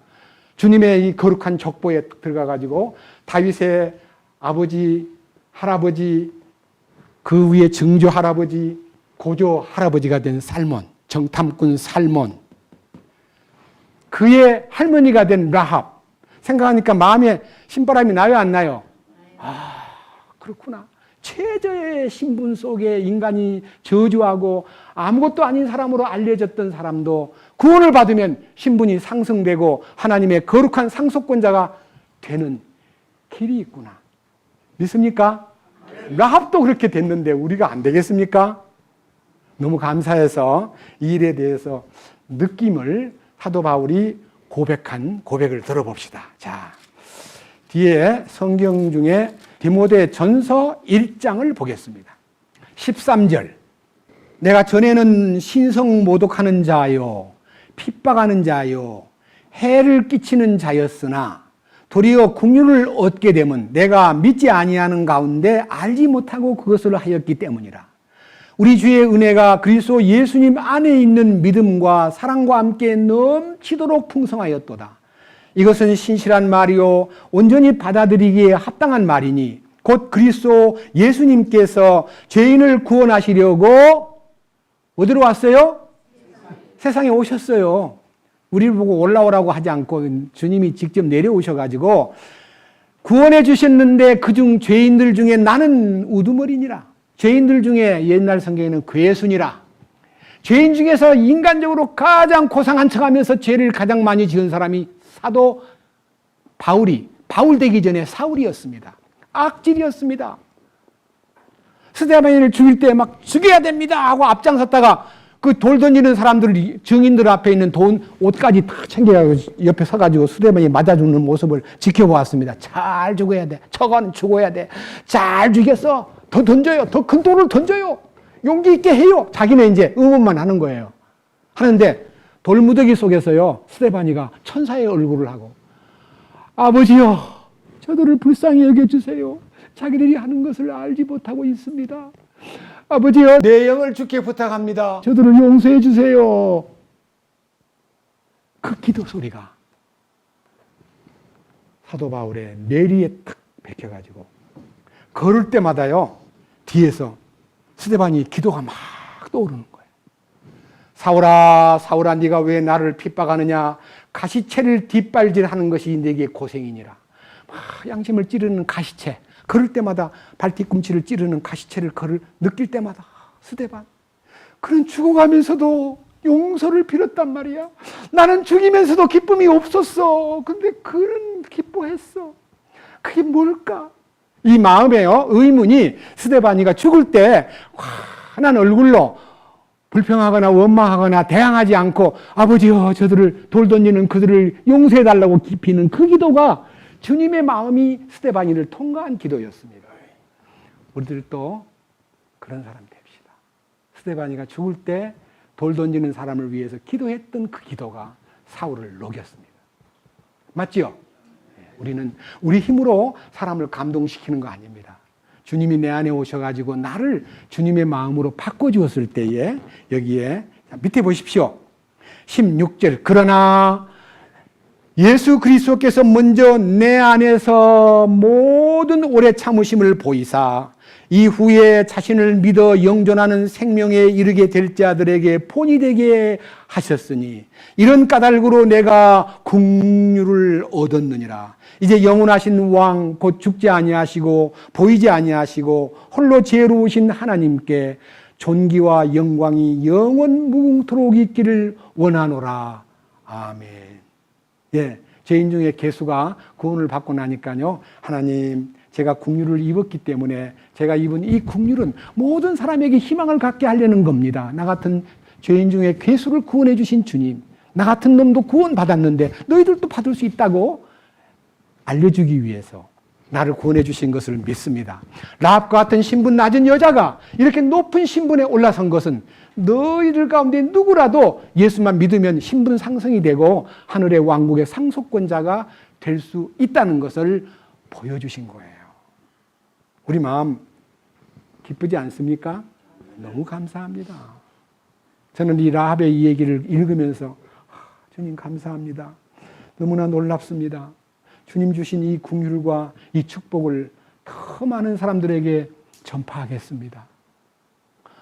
주님의 이 거룩한 족보에 들어가가지고 다윗의 아버지, 할아버지, 그 위에 증조 할아버지, 고조 할아버지가 된 살몬, 정탐꾼 살몬, 그의 할머니가 된 라합. 생각하니까 마음에 신바람이 나요, 안 나요? 아, 그렇구나. 최저의 신분 속에 인간이 저주하고 아무것도 아닌 사람으로 알려졌던 사람도 구원을 받으면 신분이 상승되고 하나님의 거룩한 상속권자가 되는 길이 있구나. 믿습니까? 라합도 그렇게 됐는데 우리가 안 되겠습니까? 너무 감사해서 이 일에 대해서 느낌을 사도 바울이 고백한 고백을 들어봅시다. 자, 뒤에 성경 중에 디모데 전서 1장을 보겠습니다. 13절. 내가 전에는 신성 모독하는 자요, 핍박하는 자요, 해를 끼치는 자였으나 도리어 긍휼을 얻게 되면 내가 믿지 아니하는 가운데 알지 못하고 그것을 하였기 때문이라. 우리 주의 은혜가 그리스도 예수님 안에 있는 믿음과 사랑과 함께 넘치도록 풍성하였도다. 이것은 신실한 말이요 온전히 받아들이기에 합당한 말이니 곧 그리스도 예수님께서 죄인을 구원하시려고 어디로 왔어요? 세상에 오셨어요. 우리를 보고 올라오라고 하지 않고 주님이 직접 내려오셔가지고 구원해 주셨는데 그중 죄인들 중에 나는 우두머리니라. 죄인들 중에 옛날 성경에는 괴순이라. 죄인 중에서 인간적으로 가장 고상한 척하면서 죄를 가장 많이 지은 사람이 사도 바울이, 바울 되기 전에 사울이었습니다. 악질이었습니다. 스데반을 죽일 때 막 죽여야 됩니다 하고 앞장섰다가 그 돌 던지는 사람들, 증인들 앞에 있는 옷까지 다 챙겨가지고 옆에 서가지고 스데반이 맞아 죽는 모습을 지켜보았습니다. 잘 죽어야 돼. 저건 죽어야 돼. 잘 죽였어. 더 던져요. 더 큰 돌을 던져요. 용기 있게 해요. 자기는 이제 응원만 하는 거예요. 하는데 돌무더기 속에서요, 스데반이가 천사의 얼굴을 하고, 아버지요, 저들을 불쌍히 여겨주세요. 자기들이 하는 것을 알지 못하고 있습니다. 아버지요, 내 영을 주께 부탁합니다. 저들을 용서해 주세요. 그 기도 소리가 사도 바울의 뇌리에 딱 박혀가지고 걸을 때마다요, 뒤에서 스데반이 기도가 막 떠오르는 거예요. 사울아, 사울아, 네가 왜 나를 핍박하느냐? 가시채를 뒷발질하는 것이 네게 고생이니라. 막 양심을 찌르는 가시채. 걸을 때마다 발뒤꿈치를 찌르는 가시채를 느낄 때마다 스데반, 그는 죽어가면서도 용서를 빌었단 말이야. 나는 죽이면서도 기쁨이 없었어. 근데 그는 기뻐했어. 그게 뭘까? 이 마음에요, 의문이 스데반이가 죽을 때 환한 얼굴로 불평하거나 원망하거나 대항하지 않고 아버지여 저들을 돌 던지는 그들을 용서해달라고 비는 그 기도가 주님의 마음이 스데반이를 통과한 기도였습니다. 우리들도 그런 사람 됩시다. 스데반이가 죽을 때 돌 던지는 사람을 위해서 기도했던 그 기도가 사울을 녹였습니다. 맞지요? 우리는 우리 힘으로 사람을 감동시키는 거 아닙니다. 주님이 내 안에 오셔가지고 나를 주님의 마음으로 바꿔주었을 때에 여기에 밑에 보십시오. 16절. 그러나 예수 그리스도께서 먼저 내 안에서 모든 오래 참으심을 보이사 이후에 자신을 믿어 영존하는 생명에 이르게 될 자들에게 본이 되게 하셨으니 이런 까닭으로 내가 긍휼을 얻었느니라. 이제 영원하신 왕 곧 죽지 아니하시고 보이지 아니하시고 홀로 지혜로우신 하나님께 존귀와 영광이 영원 무궁토록 있기를 원하노라. 아멘. 예, 죄인 중에 개수가 구원을 받고 나니까요, 하나님, 제가 긍휼을 입었기 때문에 제가 입은 이 긍휼은 모든 사람에게 희망을 갖게 하려는 겁니다. 나 같은 죄인 중에 괴수를 구원해 주신 주님, 나 같은 놈도 구원받았는데 너희들도 받을 수 있다고 알려주기 위해서 나를 구원해 주신 것을 믿습니다. 라합과 같은 신분 낮은 여자가 이렇게 높은 신분에 올라선 것은 너희들 가운데 누구라도 예수만 믿으면 신분 상승이 되고 하늘의 왕국의 상속권자가 될 수 있다는 것을 보여주신 거예요. 우리 마음 기쁘지 않습니까? 너무 감사합니다. 저는 이 라합의 이 얘기를 읽으면서 주님 감사합니다. 너무나 놀랍습니다. 주님 주신 이 긍휼과 이 축복을 더 많은 사람들에게 전파하겠습니다.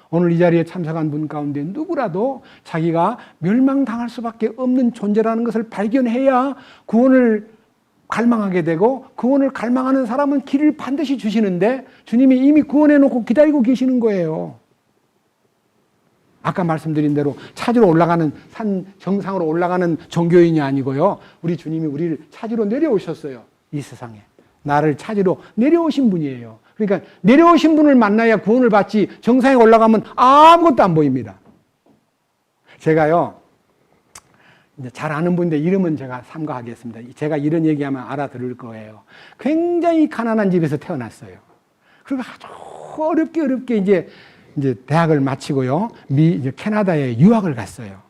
오늘 이 자리에 참석한 분 가운데 누구라도 자기가 멸망당할 수밖에 없는 존재라는 것을 발견해야 구원을 갈망하게 되고, 구원을 갈망하는 사람은 길을 반드시 주시는데 주님이 이미 구원해 놓고 기다리고 계시는 거예요. 아까 말씀드린 대로 찾으러 올라가는 산 정상으로 올라가는 종교인이 아니고요, 우리 주님이 우리를 찾으러 내려오셨어요. 이 세상에 나를 찾으러 내려오신 분이에요. 그러니까 내려오신 분을 만나야 구원을 받지, 정상에 올라가면 아무것도 안 보입니다. 제가요, 이제 잘 아는 분인데 이름은 제가 삼가하겠습니다. 제가 이런 얘기하면 알아들을 거예요. 굉장히 가난한 집에서 태어났어요. 그리고 아주 어렵게 이제 대학을 마치고요, 이제 캐나다에 유학을 갔어요.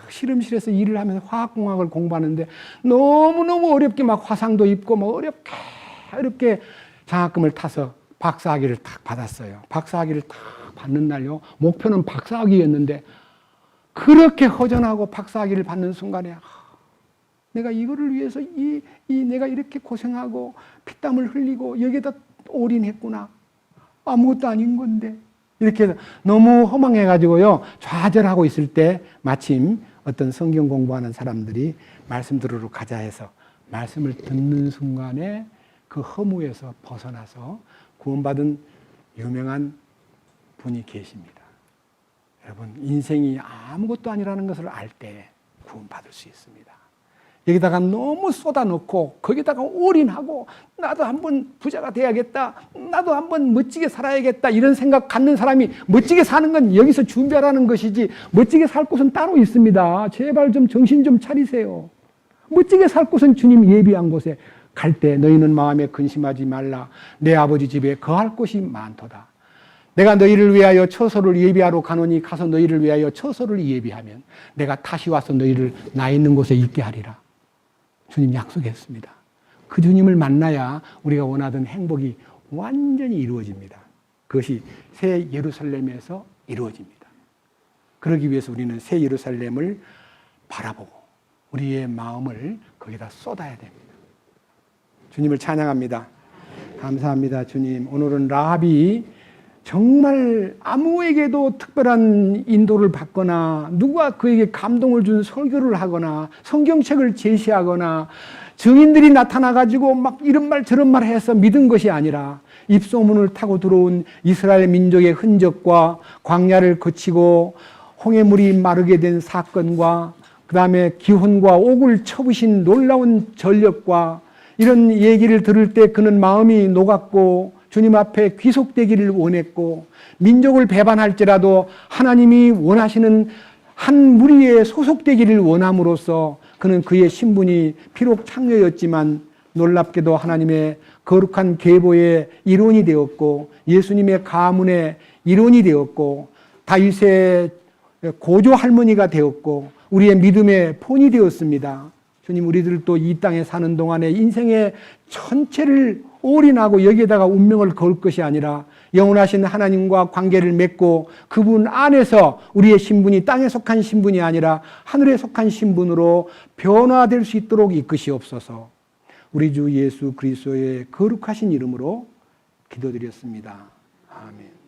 실험실에서 일을 하면서 화학공학을 공부하는데 너무너무 어렵게 막 화상도 입고 뭐 어렵게 장학금을 타서 박사학위를 딱 받았어요. 박사학위를 딱 받는 날요, 목표는 박사학위였는데 그렇게 허전하고 박사학위를 받는 순간에 내가 이거를 위해서 내가 이렇게 고생하고 피땀을 흘리고 여기에다 올인했구나. 아무것도 아닌 건데. 이렇게 해서 너무 허망해가지고요, 좌절하고 있을 때 마침 어떤 성경 공부하는 사람들이 말씀 들으러 가자 해서 말씀을 듣는 순간에 그 허무에서 벗어나서 구원받은 유명한 분이 계십니다. 여러분, 인생이 아무것도 아니라는 것을 알 때 구원받을 수 있습니다. 여기다가 너무 쏟아놓고 거기다가 올인하고 나도 한번 부자가 돼야겠다, 나도 한번 멋지게 살아야겠다, 이런 생각 갖는 사람이, 멋지게 사는 건 여기서 준비하라는 것이지 멋지게 살 곳은 따로 있습니다. 제발 좀 정신 좀 차리세요. 멋지게 살 곳은 주님 예비한 곳에 갈 때 너희는 마음에 근심하지 말라. 내 아버지 집에 거할 곳이 많도다. 내가 너희를 위하여 처소를 예비하러 가노니 가서 너희를 위하여 처소를 예비하면 내가 다시 와서 너희를 나 있는 곳에 있게 하리라. 주님 약속했습니다. 그 주님을 만나야 우리가 원하던 행복이 완전히 이루어집니다. 그것이 새 예루살렘에서 이루어집니다. 그러기 위해서 우리는 새 예루살렘을 바라보고 우리의 마음을 거기다 쏟아야 됩니다. 주님을 찬양합니다. 감사합니다. 주님, 오늘은 라합이 정말 아무에게도 특별한 인도를 받거나 누가 그에게 감동을 준 설교를 하거나 성경책을 제시하거나 증인들이 나타나가지고 막 이런 말 저런 말 해서 믿은 것이 아니라 입소문을 타고 들어온 이스라엘 민족의 흔적과 광야를 거치고 홍해물이 마르게 된 사건과 그 다음에 기혼과 옥을 쳐부신 놀라운 전력과 이런 얘기를 들을 때 그는 마음이 녹았고 주님 앞에 귀속되기를 원했고, 민족을 배반할지라도 하나님이 원하시는 한 무리에 소속되기를 원함으로써 그는 그의 신분이 비록 창녀였지만 놀랍게도 하나님의 거룩한 계보의 일원이 되었고, 예수님의 가문의 일원이 되었고, 다윗의 고조 할머니가 되었고, 우리의 믿음의 본이 되었습니다. 주님, 우리들도 이 땅에 사는 동안에 인생의 전체를 올인하고 여기에다가 운명을 걸 것이 아니라 영원하신 하나님과 관계를 맺고 그분 안에서 우리의 신분이 땅에 속한 신분이 아니라 하늘에 속한 신분으로 변화될 수 있도록 이끄시옵소서. 우리 주 예수 그리스도의 거룩하신 이름으로 기도드렸습니다. 아멘.